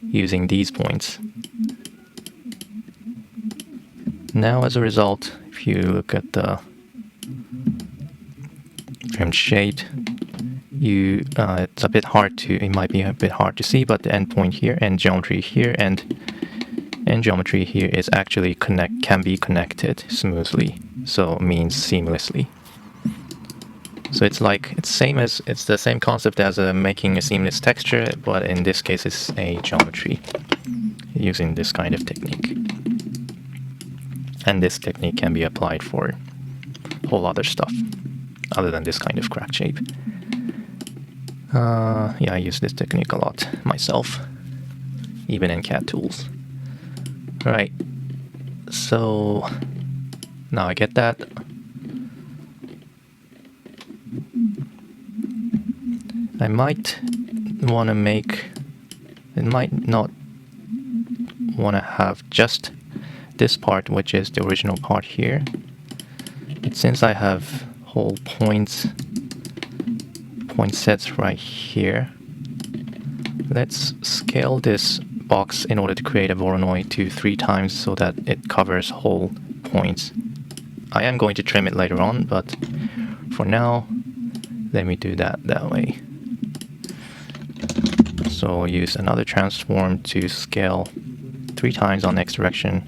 using these points. Now as a result, if you look at the trimmed shape, it's a bit hard to, it might be a bit hard to see, but the endpoint here and geometry here and geometry here is actually can be connected smoothly, so it means seamlessly. So it's the same concept as making a seamless texture, but in this case it's a geometry using this kind of technique. And this technique can be applied for whole other stuff other than this kind of cracked shape. Yeah, I use this technique a lot myself, even in CAD tools. Right, so now I get that. I might want to not want to have just this part, which is the original part here. But since I have whole point sets right here, let's scale this box in order to create a Voronoi to 3 times so that it covers whole points. I am going to trim it later on, but for now, let me do that way. So use another transform to scale 3 times on X direction,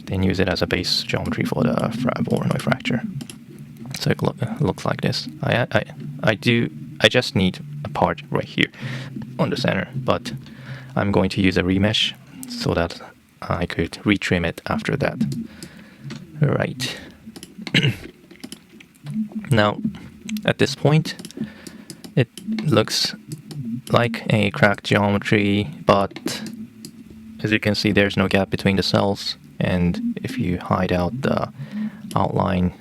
then use it as a base geometry for the Voronoi fracture. So it looks like this. I just need a part right here on the center, but I'm going to use a remesh so that I could retrim it after that. Right. Now, at this point, it looks like a cracked geometry, but as you can see, there's no gap between the cells, and if you hide out the outline,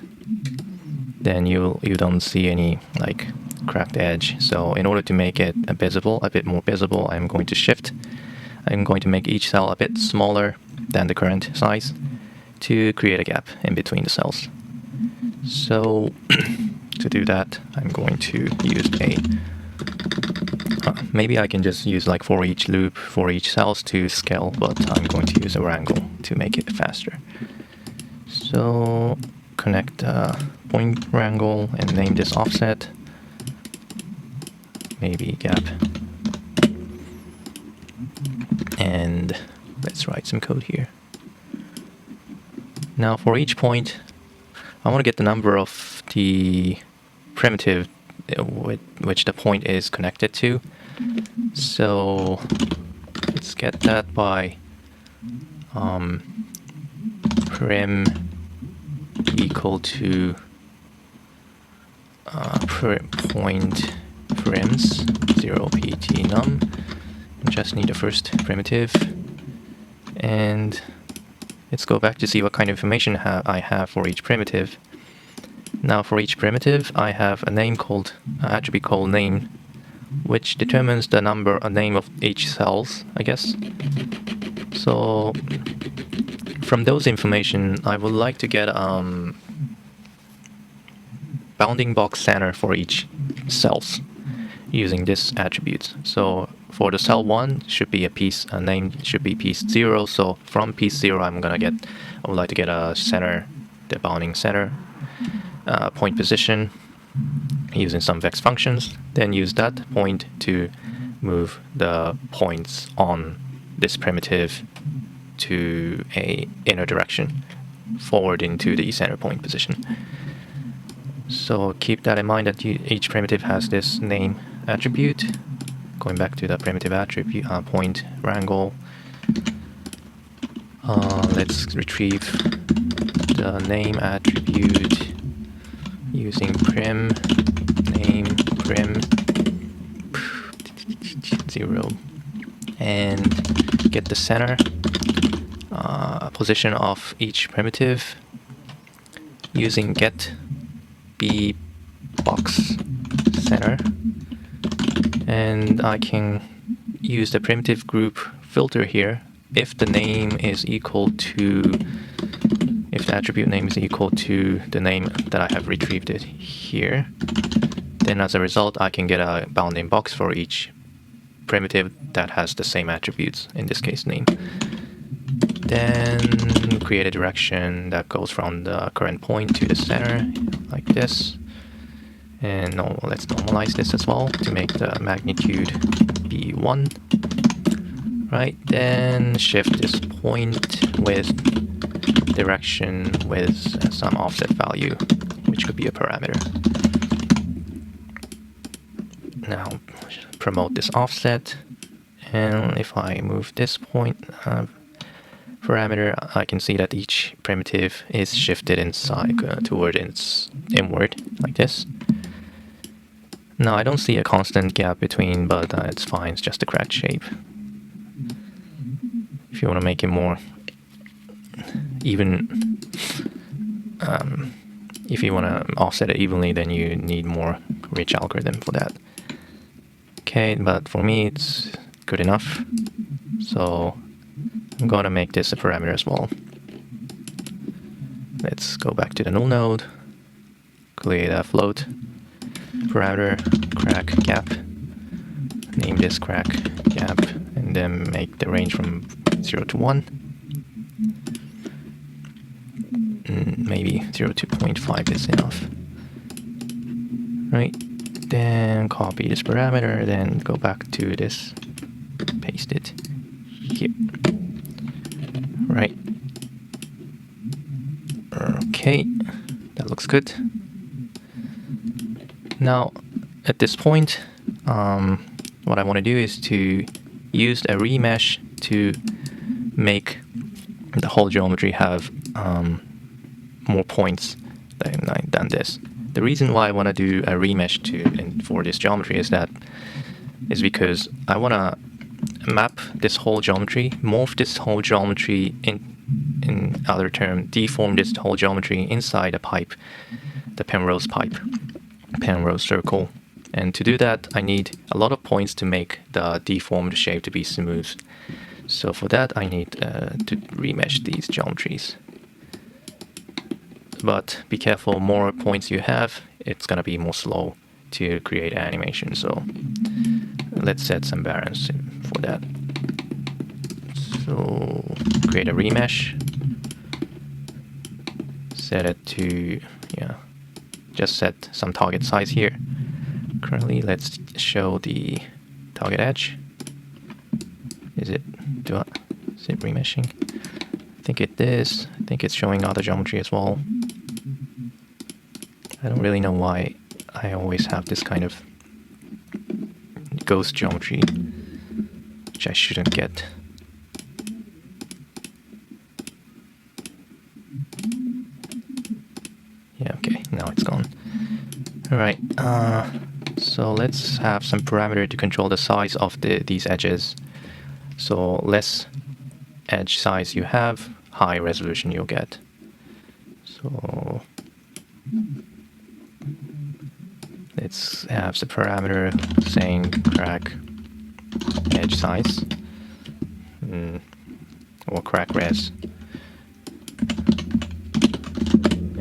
then you don't see any like cracked edge. So in order to make it a bit more visible, I'm going to make each cell a bit smaller than the current size to create a gap in between the cells. So to do that, I'm going to use maybe I can just use like for each loop, for each cells to scale, but I'm going to use a wrangle to make it faster. So connect the point wrangle and name this offset, maybe gap. And let's write some code here. Now for each point, I want to get the number of the primitive with which the point is connected to. So let's get that by prim equal to point prims 0 pt num. Just need the first primitive, and let's go back to see what kind of information I have for each primitive. Now for each primitive, I have a attribute called name, which determines the name of each cells, I guess. So from those information, I would like to get bounding box center for each cells using this attribute. So for the cell 1 should be a piece, a name should be piece 0. So from piece 0, I would like to get a center, the bounding center, point position using some vex functions. Then use that point to move the points on this primitive to a inner direction, forward into the center point position. So keep that in mind that each primitive has this name attribute. Going back to the primitive attribute point wrangle, let's retrieve the name attribute using prim name prim 0 and get the center position of each primitive using get b box center, and I can use the primitive group filter here. If the name is equal to, if the attribute name is equal to the name that I have retrieved it here, then as a result I can get a bounding box for each primitive that has the same attributes, in this case name. Then create a direction that goes from the current point to the center, like this. And let's normalize this as well to make the magnitude be 1. Right, then shift this point with direction with some offset value, which could be a parameter. Now promote this offset, and if I move this point parameter, I can see that each primitive is shifted inside toward its inward, like this. Now I don't see a constant gap between, but it's fine, it's just a cracked shape. If you want to make it more even, if you want to offset it evenly, then you need more rich algorithm for that. Okay, but for me it's good enough, so I'm going to make this a parameter as well. Let's go back to the null node, create a float parameter, crack gap, name this crack gap, and then make the range from 0 to 1. Maybe 0 to 0.5 is enough. Right, then copy this parameter, then go back to this, paste it here. Right. Okay, that looks good. Now, at this point, what I want to do is to use a remesh to make the whole geometry have more points than this. The reason why I want to do a remesh for this geometry is because I want to map this whole geometry, morph this whole geometry in other term, deform this whole geometry inside a pipe, the Penrose pipe, Penrose circle. And to do that, I need a lot of points to make the deformed shape to be smooth. So for that, I need to remesh these geometries. But be careful, more points you have, it's gonna be more slow to create animation. So let's set some variance for that. So create a remesh, set it to, just set some target size here. Currently, let's show the target edge. Is it remeshing? I think it is. I think it's showing other geometry as well. I don't really know why I always have this kind of ghost geometry, which I shouldn't get. Yeah, okay, now it's gone. Alright, so let's have some parameter to control the size of these edges. So less edge size you have, high resolution you'll get. So let's have the parameter saying crack edge size, or crack res.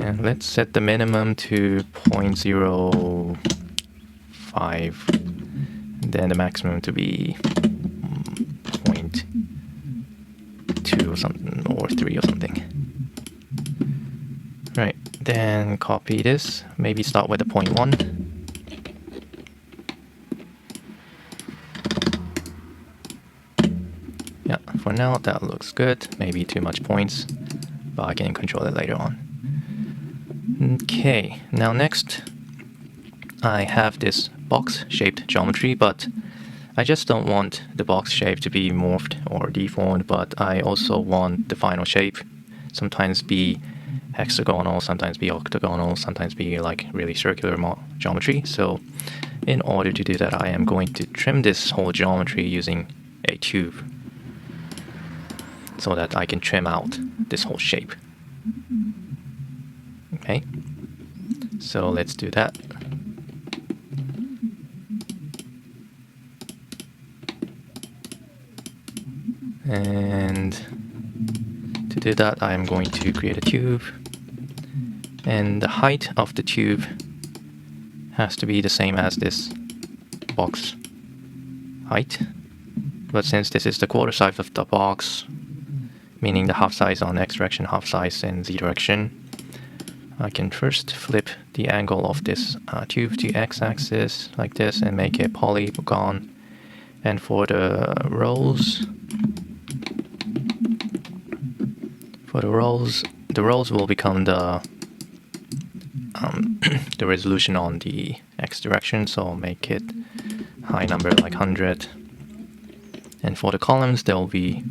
And let's set the minimum to 0.05. Then the maximum to be 0.2 or something, or 3 or something. Right, then copy this. Maybe start with a 0.1. Yeah, for now that looks good. Maybe too much points, but I can control it later on. Okay, now next I have this box-shaped geometry, but I just don't want the box shape to be morphed or deformed, but I also want the final shape sometimes be hexagonal, sometimes be octagonal, sometimes be like really circular geometry. So in order to do that, I am going to trim this whole geometry using a tube so that I can trim out this whole shape. Okay, so let's do that. And to do that, I am going to create a tube, and the height of the tube has to be the same as this box height. But since this is the quarter size of the box, meaning the half size on X direction, half size in Z direction, I can first flip the angle of this tube to X axis like this and make a polygon. And for the rows, the rows will become the the resolution on the X direction, so I'll make it high number like 100. And for the columns, there will be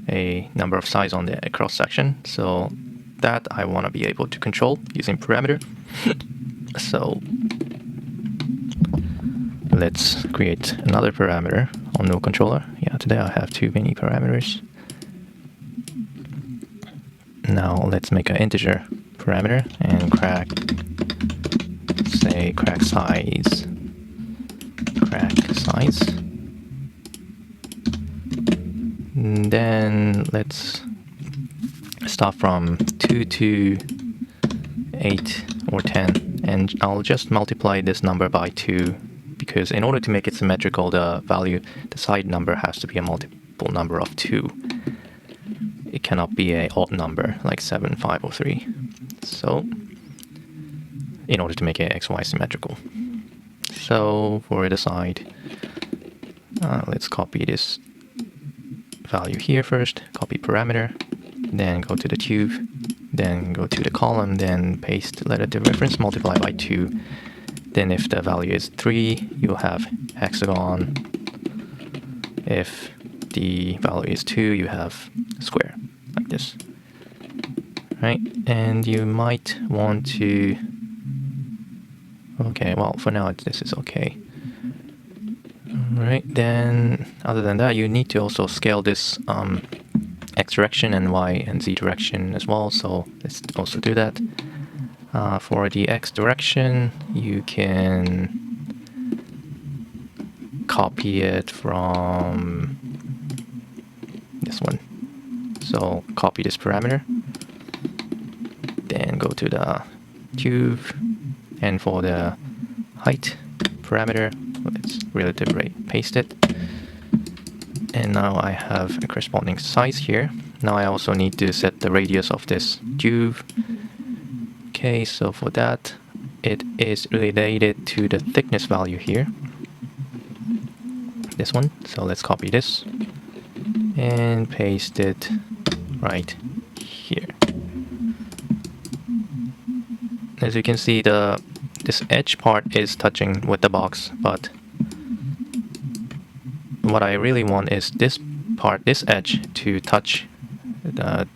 a number of size on the cross section, so that I want to be able to control using parameter. So let's create another parameter on no controller. Yeah, today I have too many parameters. Now let's make an integer parameter and say crack size. And then let's start from 2 to 8 or 10, and I'll just multiply this number by 2, because in order to make it symmetrical, the side number has to be a multiple number of 2. It cannot be an odd number like 7, 5, or 3. So, in order to make it XY symmetrical. So, for the side, let's copy this value here first, copy parameter, then go to the tube, then go to the column, then paste letter to reference, multiply by 2. Then if the value is 3, you'll have hexagon. If the value is 2, you have square, like this. Right, and you might want to... Okay, well, for now this is okay. Alright, then other than that, you need to also scale this X direction and Y and Z direction as well, so let's also do that. For the X direction, you can copy it from this one. So copy this parameter, then go to the tube, and for the height parameter, let's relative rate, paste it. And now I have a corresponding size here. Now I also need to set the radius of this tube. Okay, so for that, it is related to the thickness value here. This one. So let's copy this and paste it right here. As you can see, this edge part is touching with the box, but what I really want is this part, this edge, to touch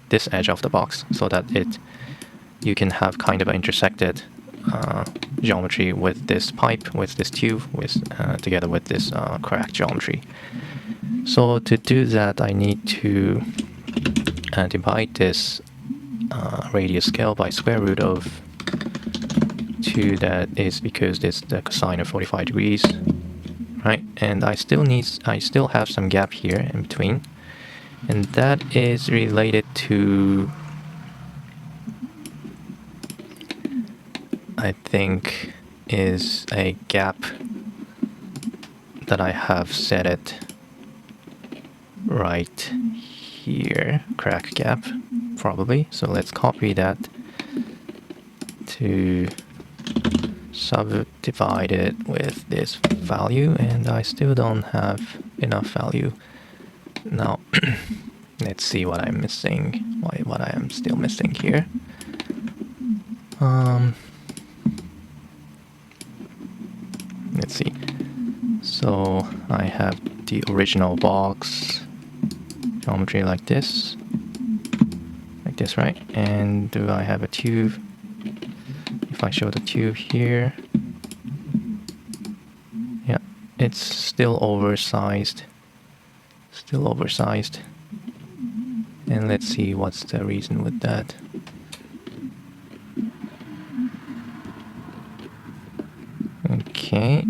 this edge of the box, so that you can have kind of an intersected geometry with this pipe, with this tube, together with this crack geometry. So to do that, I need to divide this radius scale by square root of 2. That is because it's the cosine of 45 degrees. Right, and I still have some gap here in between, and that is related to I think, is a gap that I have set it right here, crack gap, probably. So let's copy that to subdivide it with this value, and I still don't have enough value. Now, let's see what I'm missing, what I am still missing here. Let's see. So I have the original box geometry like this, right? And do I have a tube? If I show the tube here, yeah, it's still oversized. And let's see what's the reason with that. Okay,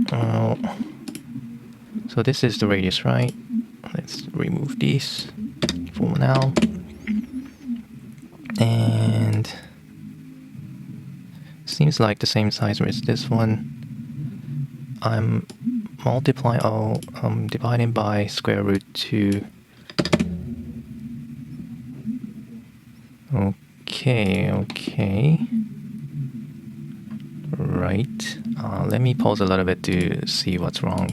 so this is the radius, right? Let's remove these for now. And seems like the same size as this one. I'm dividing by square root 2. Okay. Right. Let me pause a little bit to see what's wrong.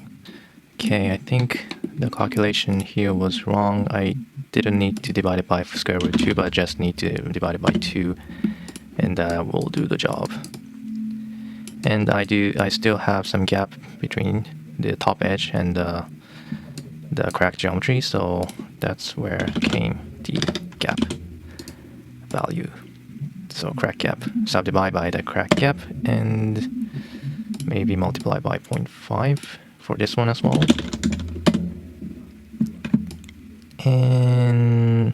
Okay, I think the calculation here was wrong. I didn't need to divide it by square root 2, but I just need to divide it by 2, and that will do the job. And I still have some gap between the top edge and the crack geometry, so that's where came the gap value. So crack gap, subdivide by the crack gap, and maybe multiply by 0.5 for this one as well. And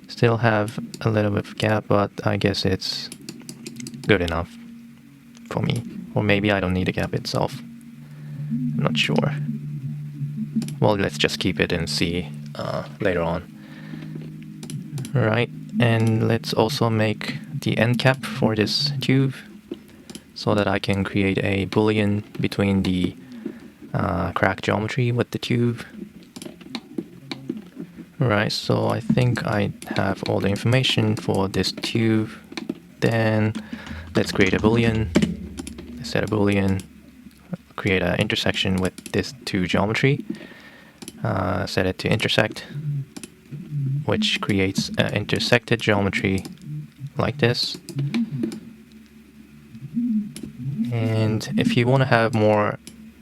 still have a little bit of gap, but I guess it's good enough for me. Or maybe I don't need a gap itself. I'm not sure. Well, let's just keep it and see later on. Right, and let's also make the end cap for this tube so that I can create a boolean between the crack geometry with the tube. Right, so I think I have all the information for this tube. Then let's create a boolean. Set a boolean, create an intersection with this two geometry. Set it to intersect, which creates an intersected geometry like this. And if you want to have more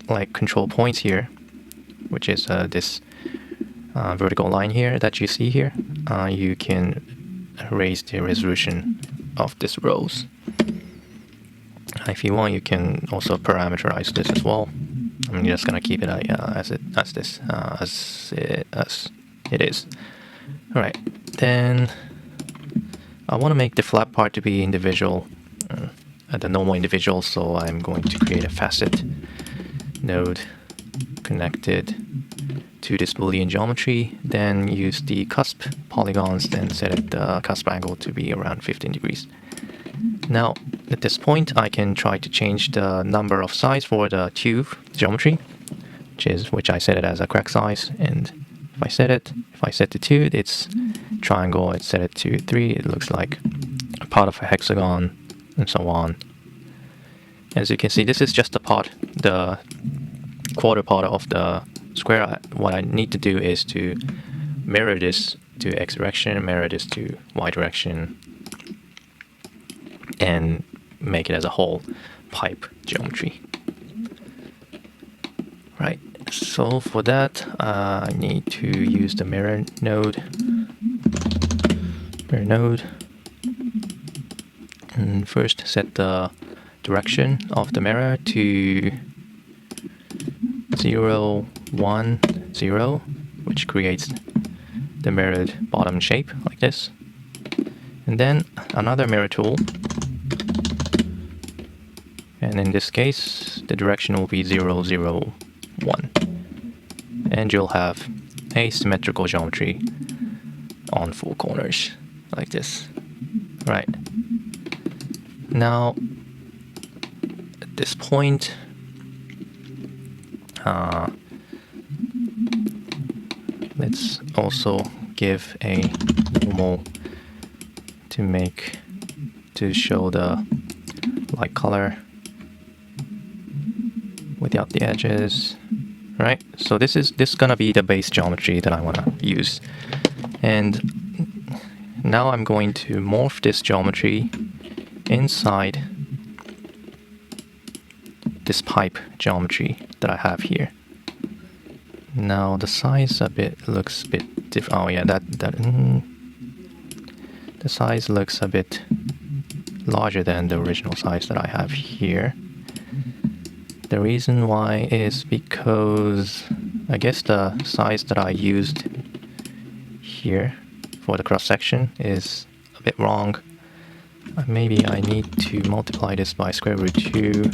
like control points here, which is this vertical line here that you see here, you can raise the resolution of this rows. If you want, you can also parameterize this as well. I'm just gonna keep it as it is. All right, then I want to make the flat part to be individual, the normal individual. So I'm going to create a facet node connected to this Boolean geometry. Then use the cusp polygons. Then set the cusp angle to be around 15 degrees. Now, at this point, I can try to change the number of size for the tube geometry, which I set it as a crack size. And if I set to 2, it's triangle. I set it to 3, it looks like a part of a hexagon, and so on. As you can see, this is just the quarter part of the square. What I need to do is to mirror this to x direction, mirror this to y direction, and make it as a whole pipe geometry. Right, so for that I need to use the mirror node, and first set the direction of the mirror to 0, 1, 0, which creates the mirrored bottom shape like this. And then another mirror tool, and in this case the direction will be 0, 0, 1, and you'll have a symmetrical geometry on 4 corners like this. Right, now this point. Let's also give a normal to show the light color without the edges. Right, so this is gonna be the base geometry that I want to use, and now I'm going to morph this geometry inside this pipe geometry that I have here. Now the size looks a bit different. Oh yeah, the size looks a bit larger than the original size that I have here. The reason why is because I guess the size that I used here for the cross section is a bit wrong. Maybe I need to multiply this by square root 2,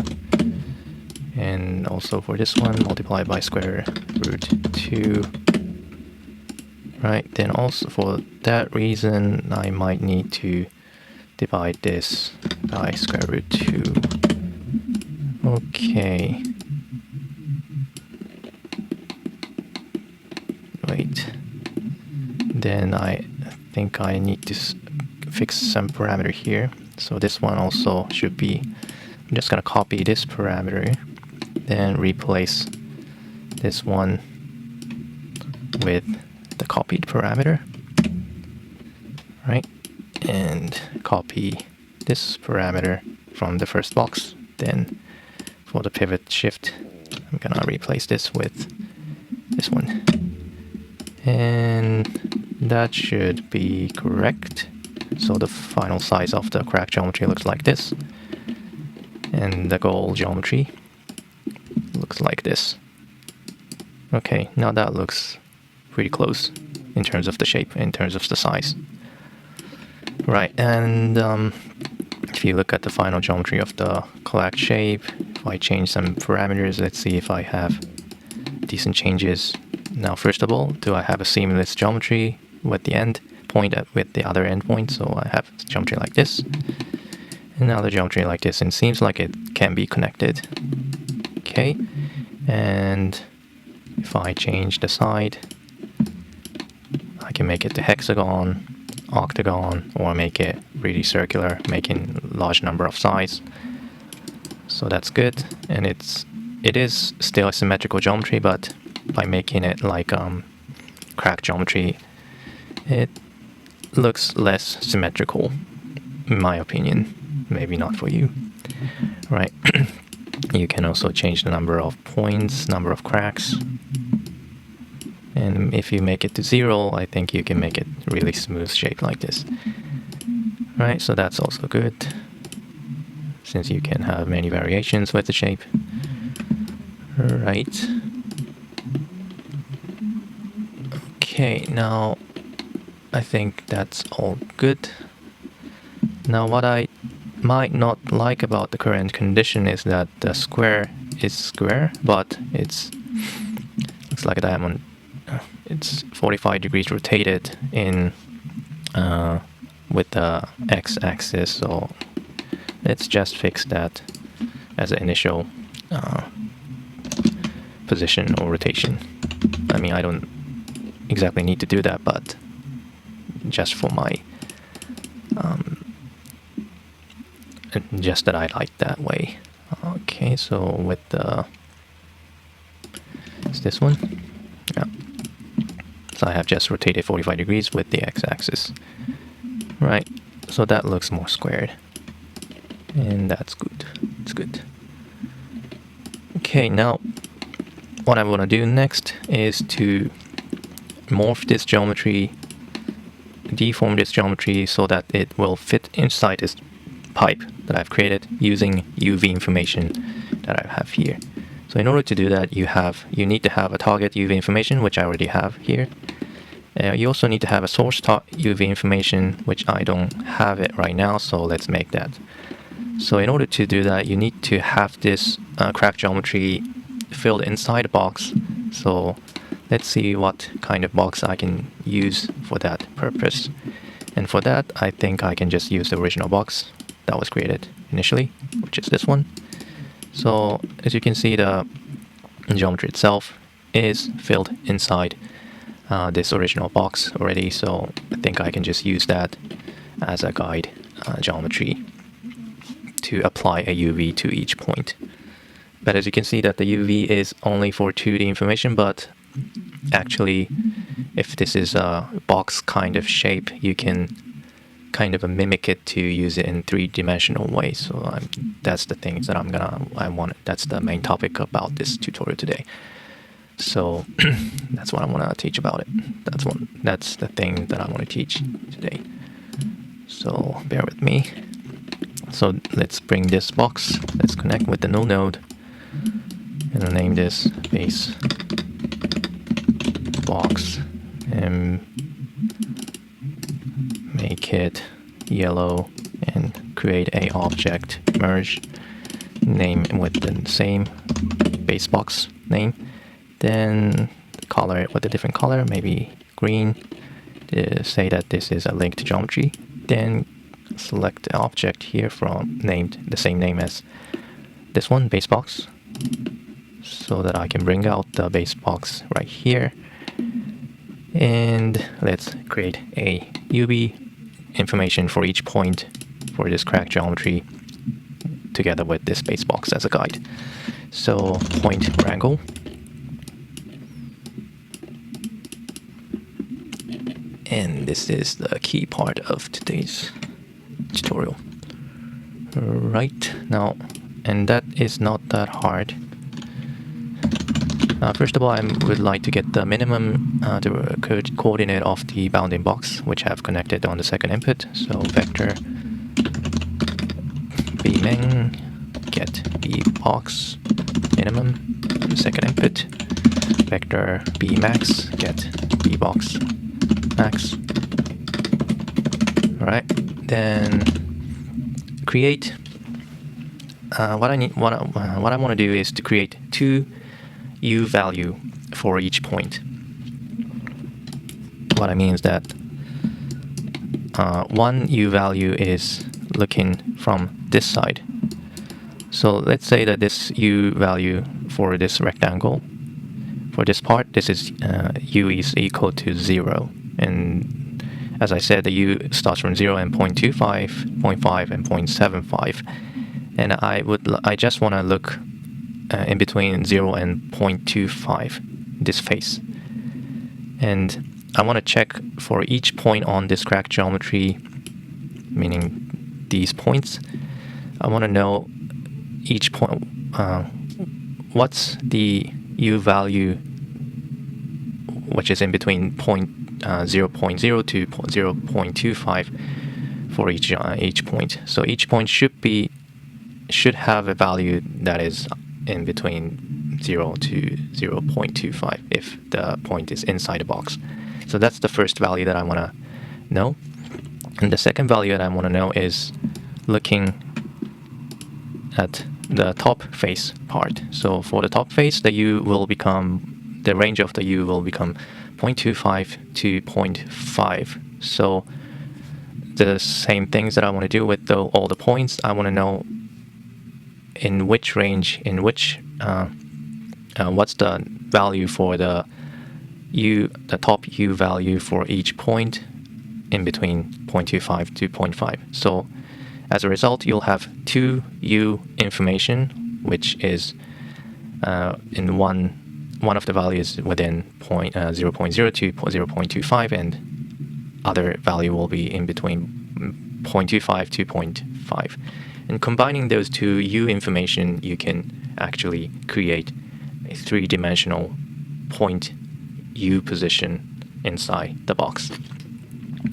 and also for this one multiply by square root 2. Right, then also for that reason I might need to divide this by square root 2. Okay. Wait. Then I think I need to fix some parameter here. So this one also should be, I'm just gonna copy this parameter, then replace this one with the copied parameter. Right? And copy this parameter from the first box. Then for the pivot shift, I'm gonna replace this with this one. And that should be correct. So the final size of the crack geometry looks like this. And the goal geometry looks like this. Okay, now that looks pretty close in terms of the shape, in terms of the size. Right, and if you look at the final geometry of the collect shape, if I change some parameters, let's see if I have decent changes. Now, first of all, do I have a seamless geometry with the end point with the other end point? So I have geometry like this, and another geometry like this, and it seems like it can be connected. Okay, and if I change the side, I can make it the hexagon, octagon, or make it really circular, making large number of sides. So that's good, and it is still a symmetrical geometry, but by making it like crack geometry, it looks less symmetrical, in my opinion. Maybe not for you. Right. You can also change the number of points, number of cracks. And if you make it to 0, I think you can make it really smooth shape like this. Right, so that's also good, since you can have many variations with the shape. Right. Okay, now I think that's all good. Now what I might not like about the current condition is that the square is square, but looks like a diamond. It's 45 degrees rotated in with the x-axis, so let's just fix that as an initial position or rotation. I mean, I don't exactly need to do that, but just for my just that I like that way. Okay, so with the is this one? Yeah. So I have just rotated 45 degrees with the x-axis. Right, so that looks more squared. And that's good. It's good. Okay, now what I want to do next is to morph this geometry, deform this geometry so that it will fit inside this pipe that I've created using UV information that I have here. So in order to do that, you need to have a target UV information, which I already have here. You also need to have a source UV information, which I don't have it right now, so let's make that. So in order to do that, you need to have this crack geometry filled inside a box. So let's see what kind of box I can use for that purpose. And for that, I think I can just use the original box that was created initially, which is this one. So as you can see, the geometry itself is filled inside this original box already, so I think I can just use that as a guide geometry to apply a UV to each point. But as you can see that the UV is only for 2D information, but actually if this is a box kind of shape, you can kind of mimic it to use it in 3-dimensional way. So that's the things that that's the main topic about this tutorial today. So that's what I want to teach about it. That's the thing that I want to teach today. So bear with me. So let's bring this box. Let's connect with the null node, and I'll name this base box and make it yellow and create a object merge name with the same base box name. Then color it with a different color, maybe green, to say that this is a linked geometry. Then select the object here from named the same name as this one, base box, so that I can bring out the base box right here. And let's create a UV information for each point for this crack geometry together with this base box as a guide. So point wrangle. And this is the key part of today's tutorial. Right now, and that is not that hard. First of all, I would like to get the minimum the coordinate of the bounding box, which I have connected on the second input. So vector bmin get bbox minimum, second input. Vector bmax get bbox max. All right, then create. What I want to do is to create 2 U value for each point. What I mean is that one U value is looking from this side. So let's say that this U value for this rectangle, for this part, this is U is equal to 0. And as I said, the U starts from 0 and 0.25, 0.5, and 0.75. And I just want to look in between 0 and 0.25, this face. And I want to check for each point on this crack geometry, meaning these points. I want to know each point, what's the U value, which is in between 0.0 to 0.25 for each point. So each point should have a value that is in between 0 to 0.25 if the point is inside the box. So that's the first value that I want to know. And the second value that I want to know is looking at the top face part. So for the top face, the range of the U will become 0.25 to 0.5. So the same things that I want to do with all the points, I want to know in which range, what's the value for the top U value for each point in between 0.25 to 0.5. So as a result, you'll have 2 U information, which is in one of the values within 0.0 to 0.25, and other value will be in between 0.25 to 0.5. And combining those 2 U information, you can actually create a 3-dimensional point U position inside the box.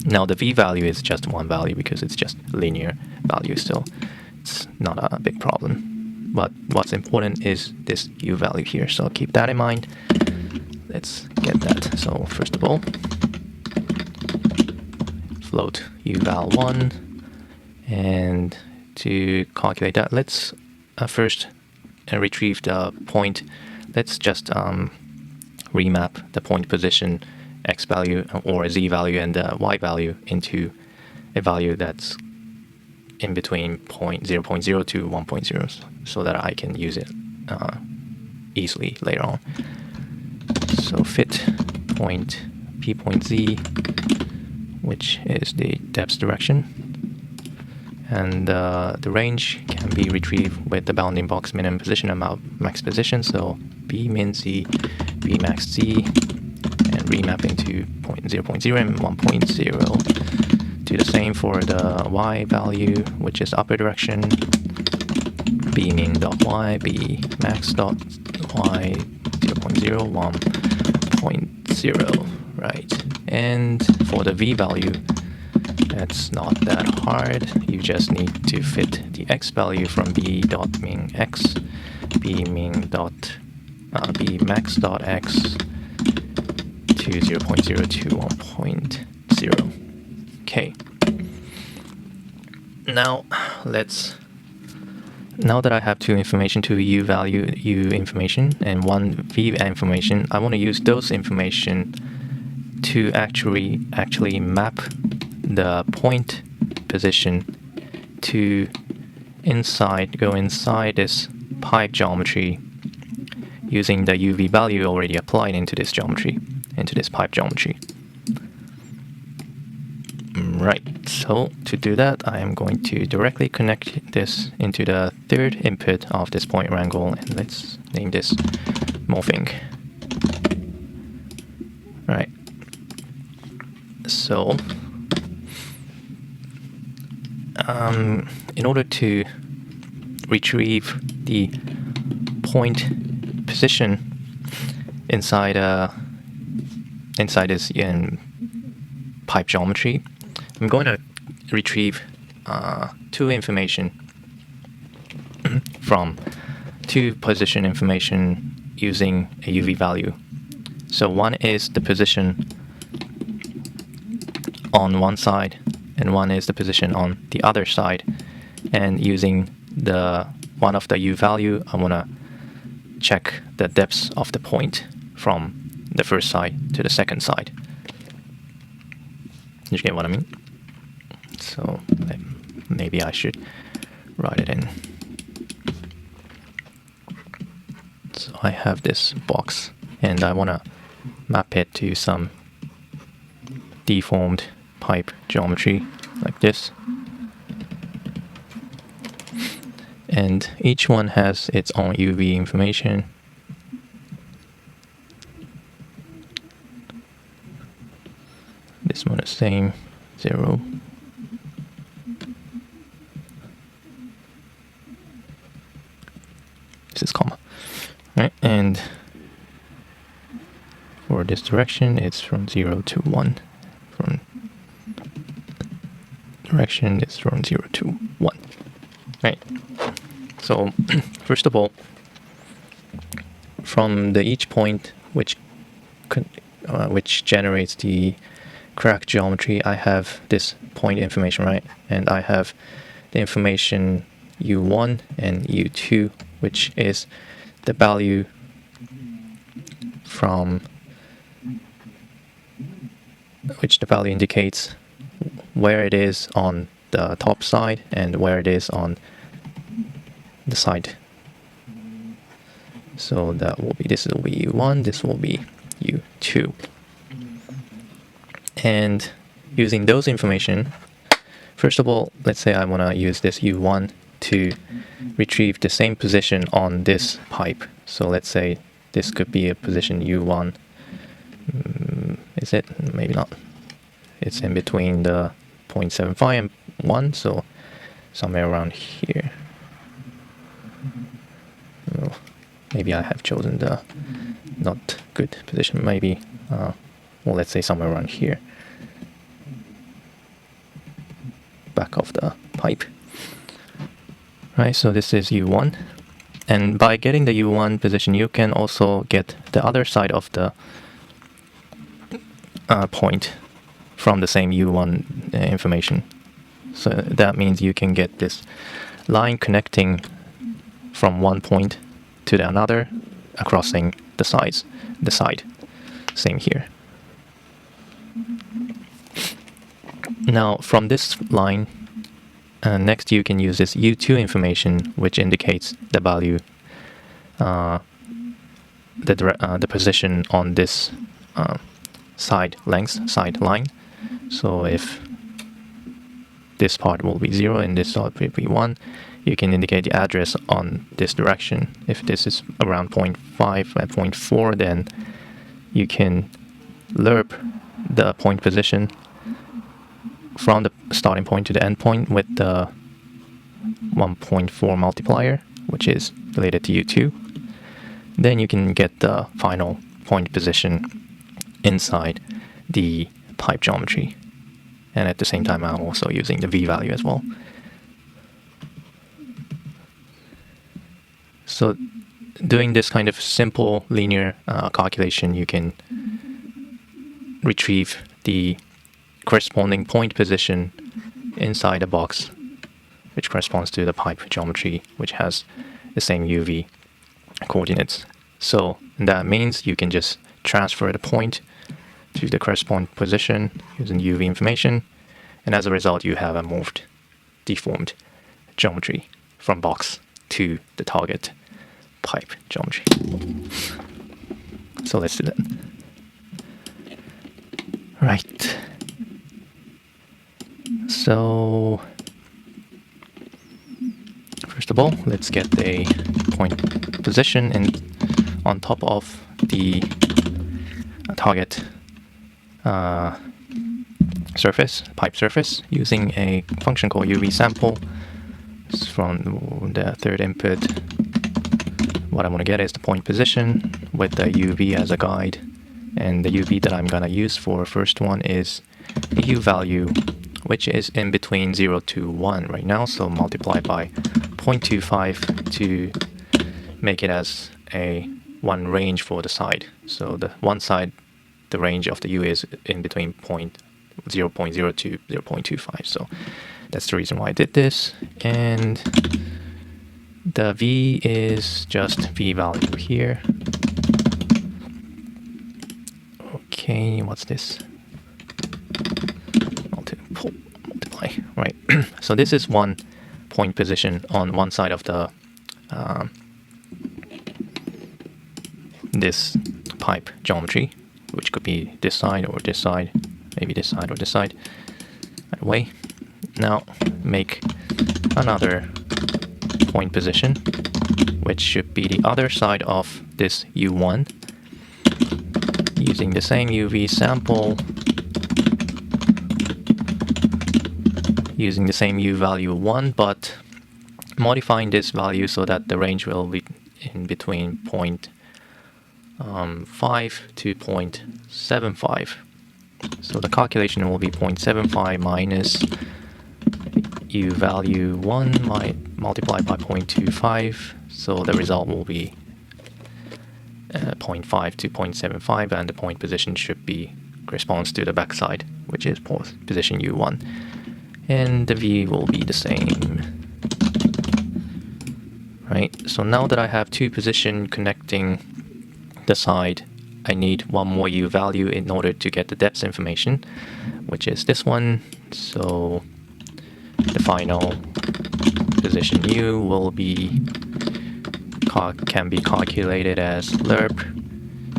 Now the V value is just one value because it's just linear value still. It's not a big problem. But what's important is this U value here. So keep that in mind. Let's get that. So first of all, float U val 1. And to calculate that, let's first retrieve the point. Let's just remap the point position X value or Z value and Y value into a value that's in between 0.0 to 1.0 so that I can use it easily later on. So fit point p point z, which is the depth direction, and the range can be retrieved with the bounding box minimum position and max position. So b min z, b max z, and remapping to 0.0 and 1.0. Do the same for the y value, which is upper direction, b min dot y, b max dot y, 0.0, 1.0, right? And for the v value, that's not that hard. You just need to fit the x value from b dot min x, b min dot b max dot x to 0.0 to 1.0. Okay. Now that I have two information, two u value u information and one v information, I want to use those information to actually map the point position to go inside this pipe geometry using the uv value already applied into this geometry, into this pipe geometry. Right, so to do that, I am going to directly connect this into the third input of this point wrangle, and let's name this morphing. Right, so in order to retrieve the point position inside this pipe geometry, I'm going to retrieve two information from two position information using a UV value. So one is the position on one side and one is the position on the other side, and using the one of the U value, I want to check the depth of the point from the first side to the second side. You get what I mean? So maybe I should write it in. So I have this box and I want to map it to some deformed pipe geometry like this. And each one has its own UV information. This one is same, 0. This is comma, right? And for this direction, it's from 0 to 1. From direction, it's from 0 to 1, right? So first of all, from the each point which generates the crack geometry, I have this point information, right? And I have the information U1 and U2, which is the value from which the value indicates where it is on the top side and where it is on the side. So that will be, this will be U1, this will be U2. And using those information, first of all, let's say I want to use this U1 to retrieve the same position on this pipe. So let's say this could be a position U1. Is it? Maybe not. It's in between the 0.75 and 1, so somewhere around here. Well, maybe I have chosen the not good position. Maybe, well, let's say somewhere around here. Back of the pipe. Right, so this is U1. And by getting the U1 position, you can also get the other side of the point from the same U1 information. So that means you can get this line connecting from one point to the another, crossing the sides, the side. Same here. Now from this line, Next, you can use this U2 information, which indicates the value, the position on this side line. So if this part will be 0 and this part will be 1, you can indicate the address on this direction. If this is around 0.5 and 0.4, then you can lerp the point position from the starting point to the end point with the 1.4 multiplier, which is related to U2. Then you can get the final point position inside the pipe geometry. And at the same time, I'm also using the V value as well. So doing this kind of simple linear calculation, you can retrieve the corresponding point position inside a box, which corresponds to the pipe geometry, which has the same UV coordinates. So that means you can just transfer the point to the corresponding position using UV information, and as a result, you have a deformed geometry from box to the target pipe geometry. So let's do that. Right. So first of all, let's get a point position on top of the target pipe surface, using a function called UV sample. It's from the third input. What I want to get is the point position with the UV as a guide, and the UV that I'm gonna use for first one is the U value, which is in between 0 to 1 right now, so multiply by 0.25 to make it as a one range for the side. So the one side, the range of the U is in between 0.0 to 0.25. So that's the reason why I did this. And the V is just V value here. Okay, what's this? Multiply, right? So this is one point position on one side of the this pipe geometry, which could be this side or this side, maybe this side or this side. Either way, now make another point position, which should be the other side of this U1, using the same UV sample, using the same U value 1, but modifying this value so that the range will be in between 0.5 to 0.75. So the calculation will be 0.75 minus U value 1 multiplied by 0.25. So the result will be 0.5 to 0.75, and the point position should be corresponds to the backside, which is position U1. And the V will be the same. Right, so now that I have two positions connecting the side, I need one more U value in order to get the depth information, which is this one. So the final position U will be can be calculated as lerp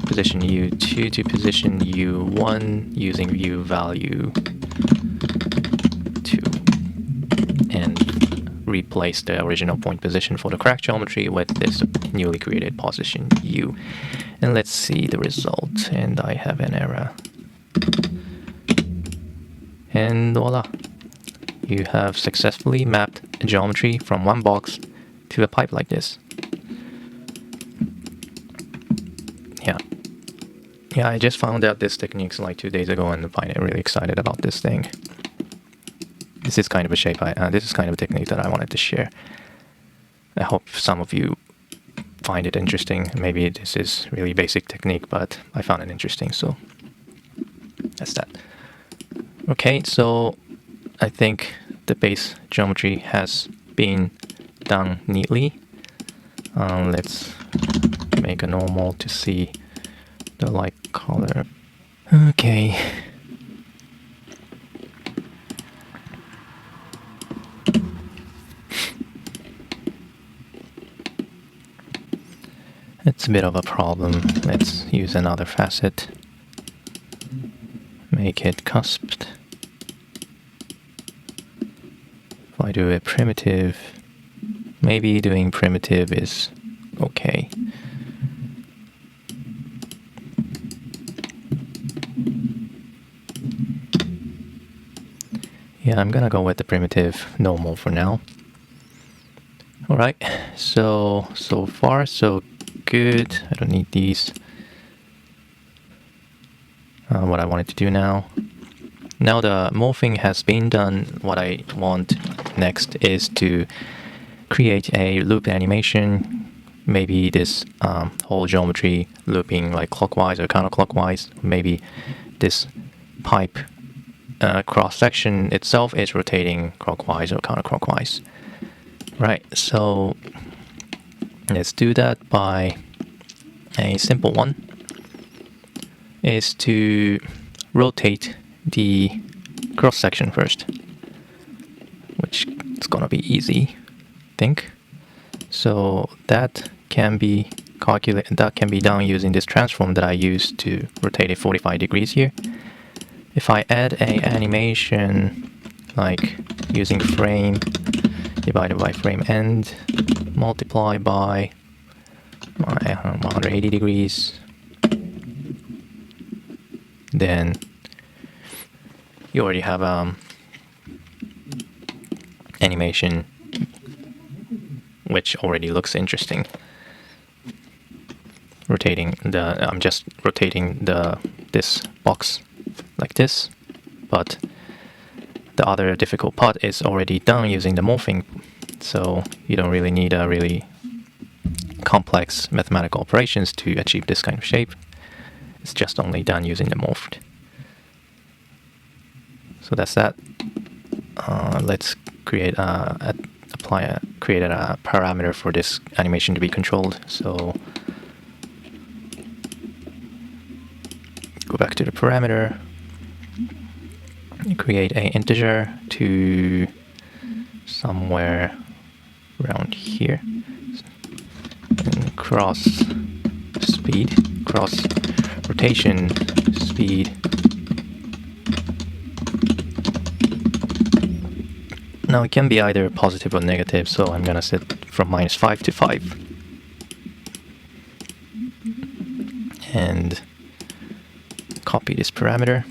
position U2 to position U1 using U value 2, and replace the original point position for the crack geometry with this newly created position U. And let's see the result, and I have an error. And voila! You have successfully mapped a geometry from one box to a pipe like this. Yeah, I just found out this technique like 2 days ago and find it really excited about this thing. This is kind of a shape, this is kind of a technique that I wanted to share. I hope some of you find it interesting. Maybe this is really basic technique, but I found it interesting, so that's that. Okay, so I think the base geometry has been done neatly. Let's make a normal to see the light color. Okay. It's a bit of a problem. Let's use another facet. Make it cusped. If I do a primitive, maybe doing primitive is okay. Yeah, I'm gonna go with the primitive normal for now. Alright, so far so good. I don't need these. What I wanted to do now. Now the morphing has been done. What I want next is to create a loop animation. Maybe this whole geometry looping like clockwise or counterclockwise. Maybe this pipe cross section itself is rotating clockwise or counterclockwise. Right, so let's do that by a simple one. Is to rotate the cross section first, which is gonna be easy, I think. So that can be calculated. That can be done using this transform that I used to rotate it 45 degrees here. If I add a animation like using frame divided by frame end, multiply by 180 degrees, then you already have animation which already looks interesting. I'm just rotating this box like this, but the other difficult part is already done using the morphing, so you don't really need a really complex mathematical operations to achieve this kind of shape. It's just only done using the morphed. So that's that. Let's create create a parameter for this animation to be controlled. So go back to the parameter, create an integer to somewhere around here, and cross rotation speed. Now it can be either positive or negative, so I'm gonna set from -5 to 5. And copy this parameter.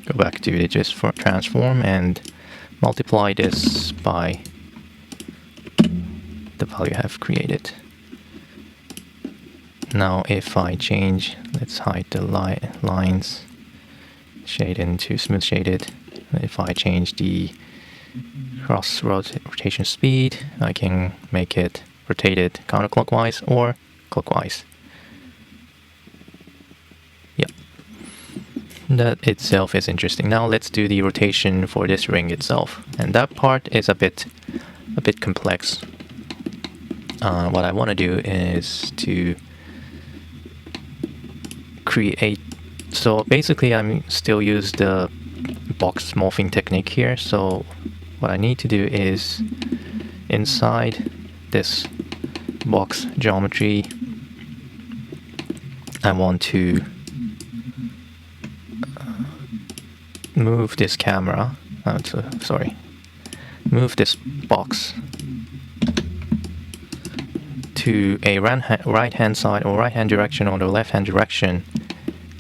Go back to the just for transform and multiply this by the value I have created. Now if I change, let's hide the lines, shade into smooth shaded. If I change the cross rotation speed, I can make it rotated counterclockwise or clockwise. Yeah, that itself is interesting. Now let's do the rotation for this ring itself, and that part is a bit complex. What I want to do is to create. So basically, I'm still use the box morphing technique here. So what I need to do is inside this box geometry, I want to move this camera. Move this box to a right hand side or right hand direction or the left hand direction,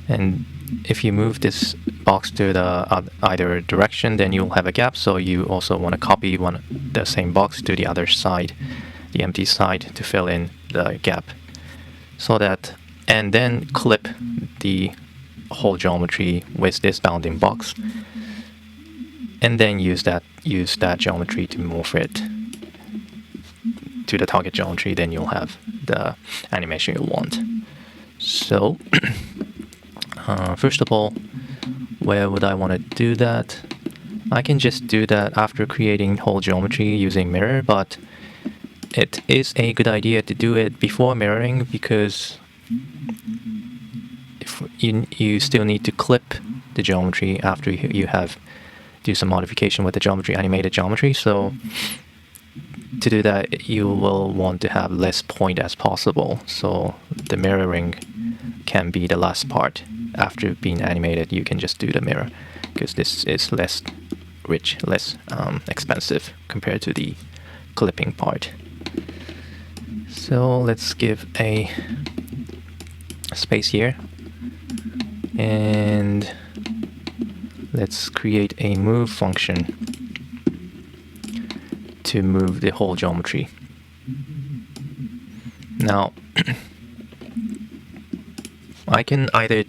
and if you move this box to the either direction, then you'll have a gap. So you also want to copy the same box to the other side, the empty side, to fill in the gap. So that, and then clip the whole geometry with this bounding box, and then use that geometry to morph it to the target geometry. Then you'll have the animation you want. So first of all, where would I want to do that? I can just do that after creating whole geometry using mirror, but it is a good idea to do it before mirroring, because if you still need to clip the geometry after you have do some modification with the geometry, animated geometry. So to do that, you will want to have less point as possible. So the mirroring can be the last part. After being animated, you can just do the mirror, because this is less rich, less expensive compared to the clipping part. So let's give a space here, and let's create a move function to move the whole geometry. Now, I can either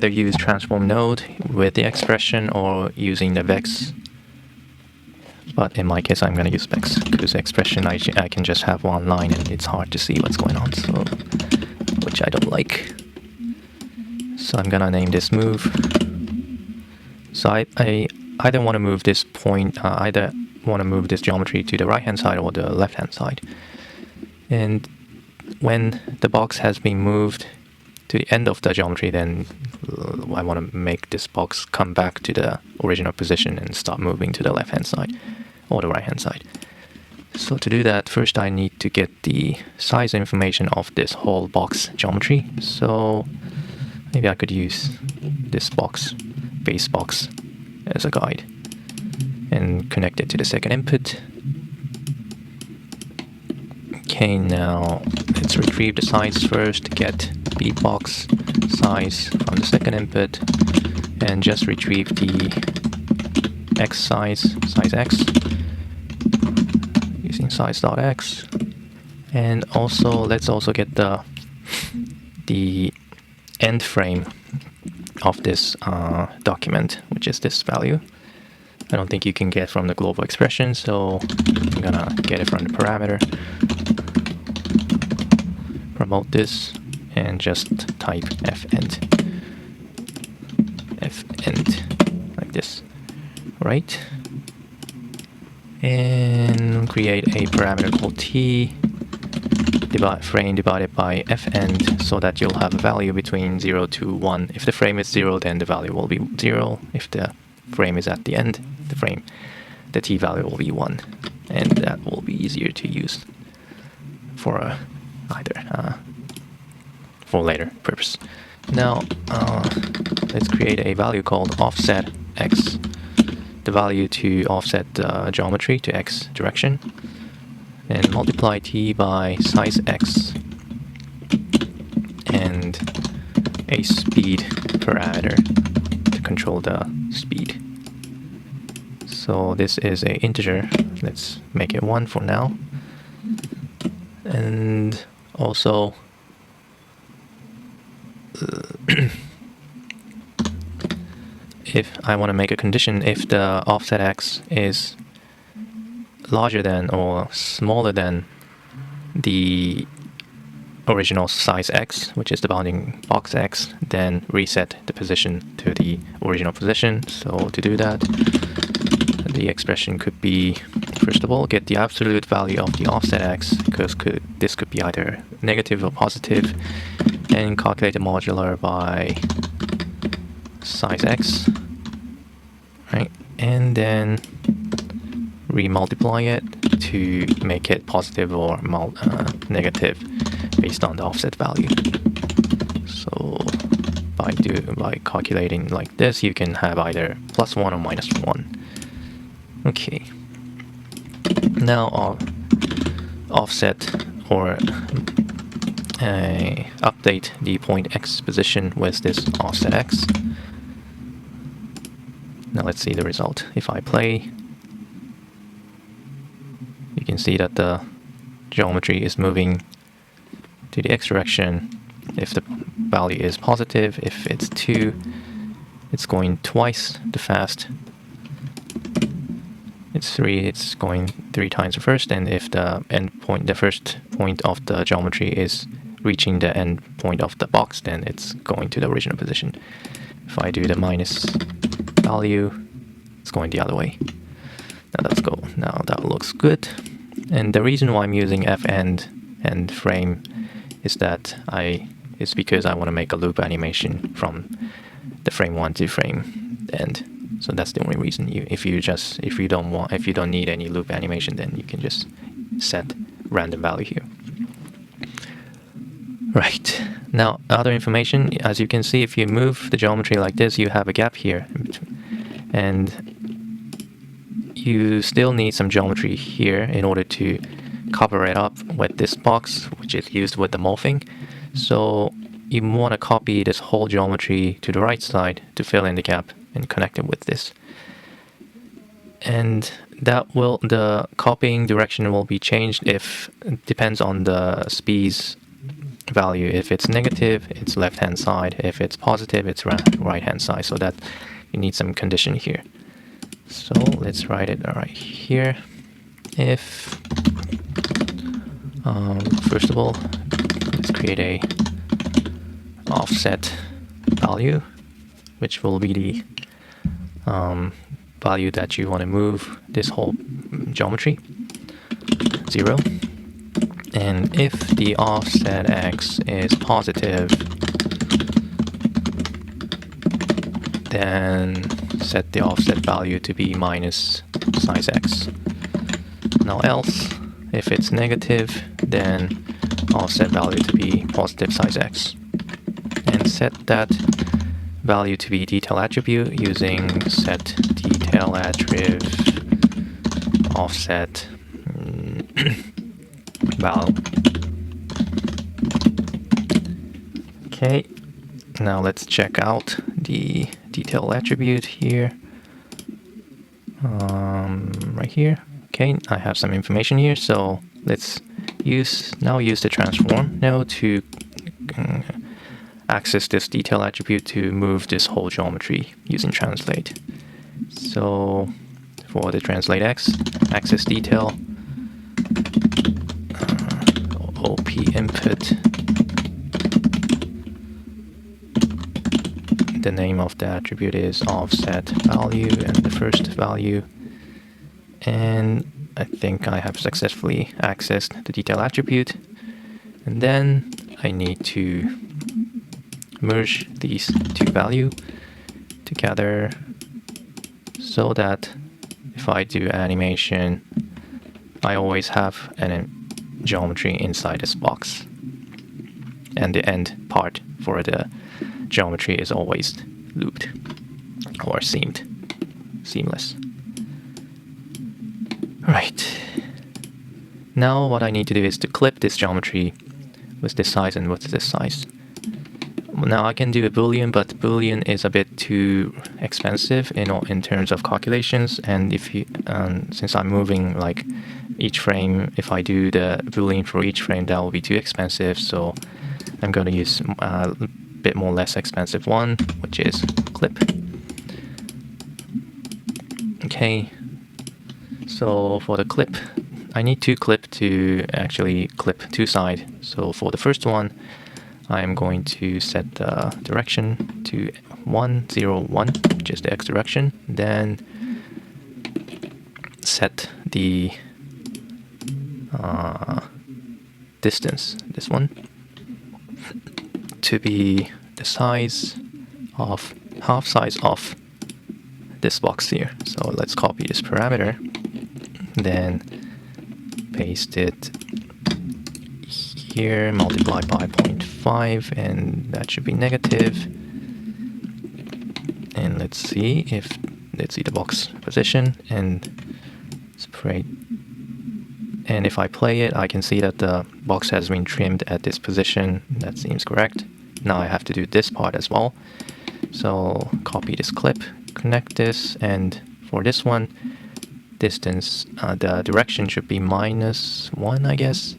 use transform node with the expression or using the vex. But in my case, I'm going to use vex, because expression I can just have one line and it's hard to see what's going on, so which I don't like. So I'm going to name this move. So I either want to move this point, either want to move this geometry to the right hand side or the left hand side. And when the box has been moved to the end of the geometry, then I want to make this box come back to the original position and start moving to the left hand side or the right hand side. So to do that, first I need to get the size information of this whole box geometry. So maybe I could use this box, base box, as a guide and connect it to the second input. Okay, now let's retrieve the size first, get the box size from the second input, and just retrieve the x size x, using size.x. And also, let's also get the end frame of this document, which is this value. I don't think you can get from the global expression, so I'm gonna get it from the parameter. Promote this and just type fend like this, right? And create a parameter called t frame divided by fend, so that you'll have a value between 0 to 1. If the frame is 0, then the value will be 0. If the frame is at the end, the t value will be 1, and that will be easier to use for for later purpose. Now let's create a value called offset x, the value to offset the geometry to x direction, and multiply t by size x and a speed parameter to control the speed. So this is an integer. Let's make it 1 for now. And also if I want to make a condition, if the offset x is larger than or smaller than the original size x, which is the bounding box x, then reset the position to the original position. So to do that, the expression could be, first of all, get the absolute value of the offset x, because this could be either negative or positive, and calculate the modular by size x, right? And then remultiply it to make it positive or negative based on the offset value. So by calculating like this, you can have either +1 or -1. Okay. Now I'll offset or update the point x position with this offset x. Now let's see the result. If I play, you can see that the geometry is moving to the x direction if the value is positive. If it's 2, it's going twice the fast. It's 3, it's going 3 times the first. And if the first point of the geometry is reaching the end point of the box, then it's going to the original position. If I do the minus value, it's going the other way. Now let's go. Now that looks good. And the reason why I'm using fend and frame is that it's because I want to make a loop animation from the frame 1 to frame end. So that's the only reason. If you don't need any loop animation, then you can just set random value here. Right, now other information, as you can see, if you move the geometry like this, you have a gap here, and you still need some geometry here in order to cover it up with this box, which is used with the morphing. So you want to copy this whole geometry to the right side to fill in the gap and connect it with this. And the copying direction will be changed if it depends on the speed's value. If it's negative, it's left hand side. If it's positive, it's right hand side. So that you need some condition here. So let's write it right here. If first of all, let's create a offset value, which will be the value that you want to move this whole geometry, 0. And if the offset x is positive, then set the offset value to be minus size x. Now else, if it's negative, then offset value to be positive size x. And set that value to be detail attribute using set detail attribute offset val. Okay, now let's check out the detail attribute here. Right here. Okay, I have some information here, so let's use the transform node to access this detail attribute to move this whole geometry using translate. So for the translate x, access detail, op input, the name of the attribute is offset value and the first value. And I think I have successfully accessed the detail attribute. And then I need to merge these two values together so that if I do animation, I always have an geometry inside this box. And the end part for the geometry is always looped or seamless. Right. Now what I need to do is to clip this geometry with this size and with this size. Now I can do a boolean, but boolean is a bit too expensive in terms of calculations. And if you, since I'm moving like each frame, if I do the boolean for each frame, that will be too expensive. So I'm going to use a bit more less expensive one, which is clip. Okay. So for the clip, I need to clip to actually clip two sides. So for the first one, I'm going to set the direction to 1, 0, 1, which is the x direction. Then set the distance, this one, to be the size of half size of this box here. So let's copy this parameter, then paste it here, multiply by 0.5, and that should be negative. And let's see the box position and spray. And if I play it, I can see that the box has been trimmed at this position. That seems correct. Now I have to do this part as well. So copy this clip, connect this, and for this one, distance, the direction should be -1, I guess.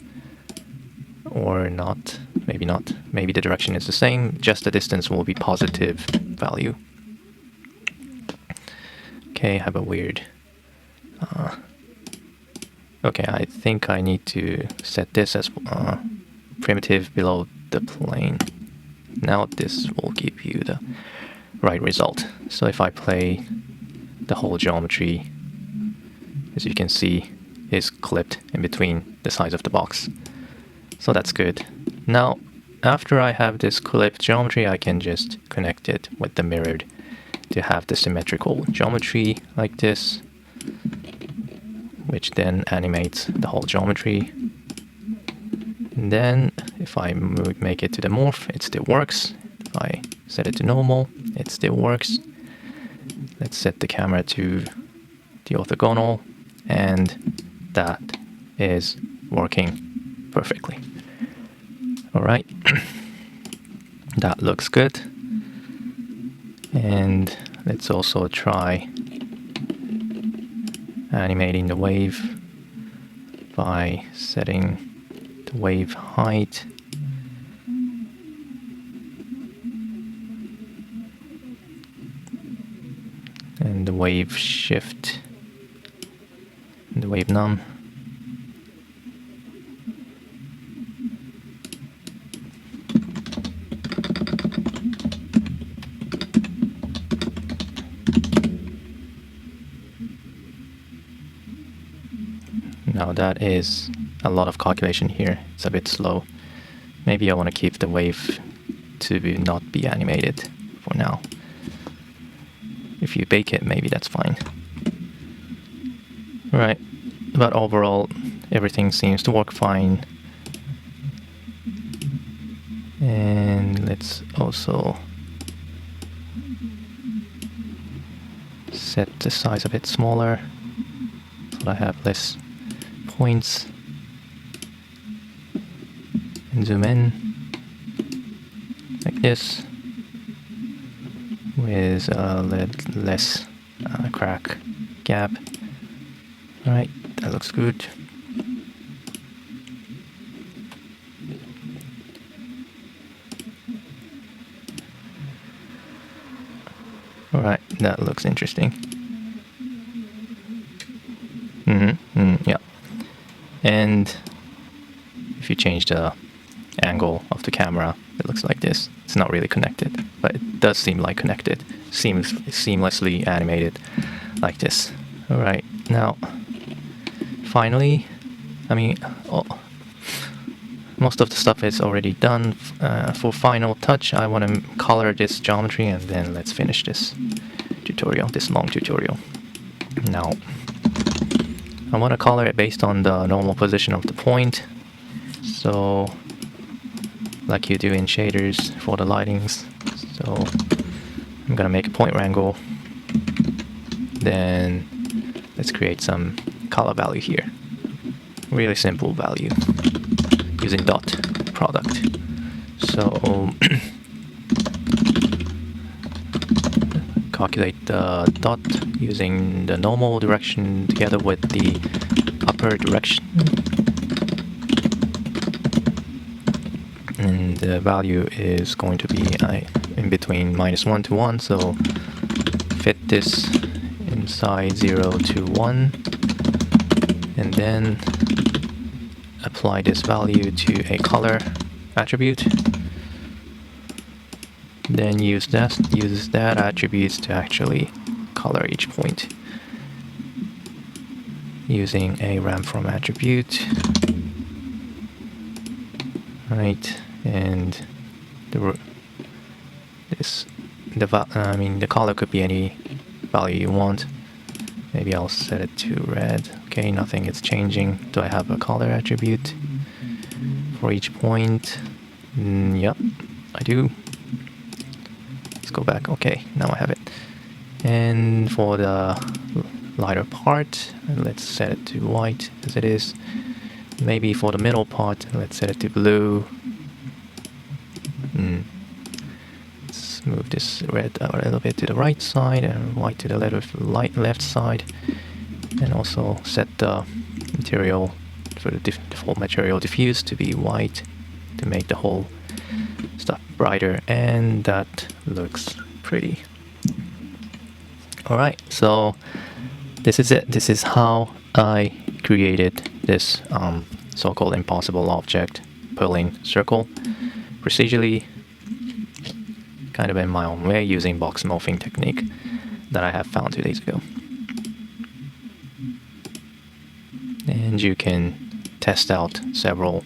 Or not, maybe not. Maybe the direction is the same, just the distance will be positive value. Okay, I have a weird... okay, I think I need to set this as primitive below the plane. Now this will give you the right result. So if I play the whole geometry, as you can see, is clipped in between the sides of the box. So that's good. Now, after I have this clipped geometry, I can just connect it with the mirrored to have the symmetrical geometry like this, which then animates the whole geometry. And then if I make it to the morph, it still works. If I set it to normal, it still works. Let's set the camera to the orthogonal, and that is working perfectly. All right, that looks good. And let's also try animating the wave by setting the wave height and the wave shift and the wave num. Now that is a lot of calculation here. It's a bit slow. Maybe I want to keep the wave to not be animated for now. If you bake it, maybe that's fine. Right, but overall, everything seems to work fine. And let's also set the size a bit smaller so that I have less points. And zoom in like this with a less crack gap. Alright, that looks good. Alright, that looks interesting. Yeah. And if you change the angle of the camera, it looks like this. It's not really connected, but it does seem like connected. Seems seamlessly animated like this. Alright, now finally, most of the stuff is already done. For final touch, I want to color this geometry, and then let's finish this tutorial, this long tutorial. Now, I want to color it based on the normal position of the point. So, like you do in shaders for the lightings. So, I'm gonna make a point wrangle. Then, let's create some color value here. Really simple value using dot product. So, calculate the dot using the normal direction together with the upper direction. And the value is going to be in between -1 to 1, so fit this inside 0 to 1, and then apply this value to a color attribute. Then use that attribute to actually color each point using a ram from attribute. Right, and the color could be any value you want. Maybe I'll set it to red. Okay, nothing is changing. Do I have a color attribute for each point? Yep, I do. Let's go back. Okay, now I have it. And for the lighter part, let's set it to white as it is. Maybe for the middle part, let's set it to blue. Let's move this red a little bit to the right side and white to the left side. And also set the material for the default material diffuse to be white to make the whole stuff brighter, and that looks pretty. Alright, so this is it. This is how I created this so-called impossible object pulling circle procedurally, kind of in my own way, using box morphing technique that I have found 2 days ago. And you can test out several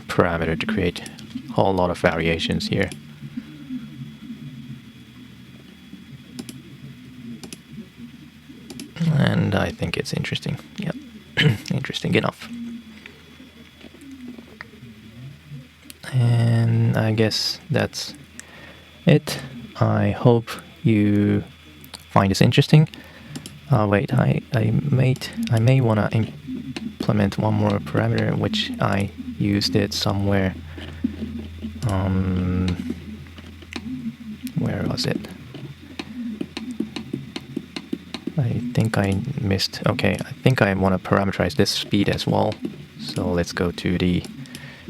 parameters to create a whole lot of variations here. I think it's interesting. Yeah, interesting enough. And I guess that's it. I hope you find this interesting. Wait, I may want to implement one more parameter, which I used it somewhere. Where was it? I think I missed. Okay, I think I want to parameterize this speed as well. So let's go to the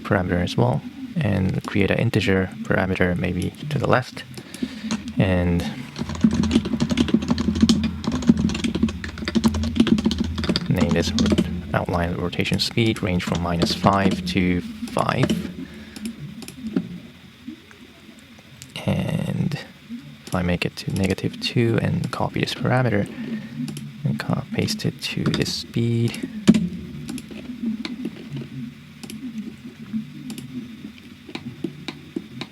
parameter as well and create an integer parameter, maybe to the left, and name this outline rotation speed, range from -5 to 5. And if I make it to -2 and copy this parameter and paste it to this speed,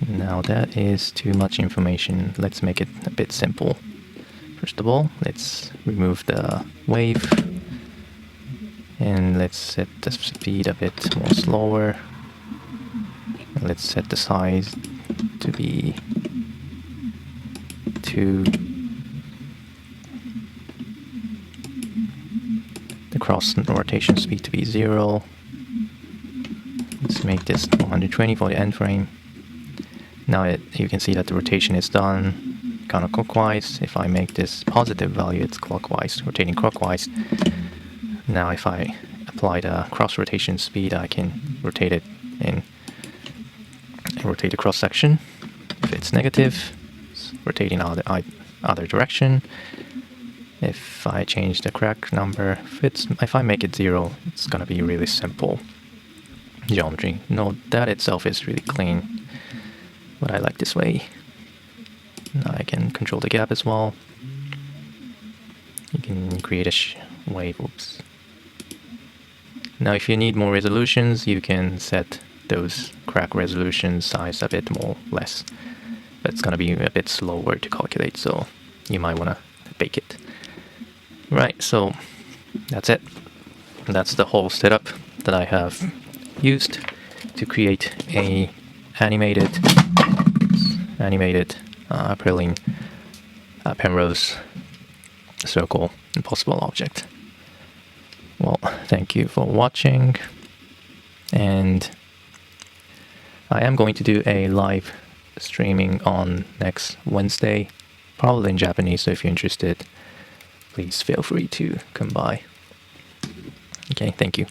now that is too much information. Let's make it a bit simple. First of all, let's remove the wave and let's set the speed a bit more slower. And let's set the size to be 2. The cross rotation speed to be 0. Let's make this 120 for the end frame. Now you can see that the rotation is done counterclockwise. If I make this positive value, it's clockwise, rotating clockwise. Now if I apply the cross rotation speed, I can rotate it in and rotate the cross section. If it's negative, it's rotating other direction. If I change the crack number, if I make it 0, it's gonna be really simple geometry. Note that itself is really clean, but I like this way. Now I can control the gap as well. You can create a wave. Oops. Now if you need more resolutions, you can set those crack resolution size a bit more less. But it's gonna be a bit slower to calculate, so you might wanna bake it. Right, so that's it. That's the whole setup that I have used to create a animated Perlin Penrose circle impossible object. Well, thank you for watching, and I am going to do a live streaming on next Wednesday, probably in Japanese, so if you're interested, please feel free to come by. Okay, thank you.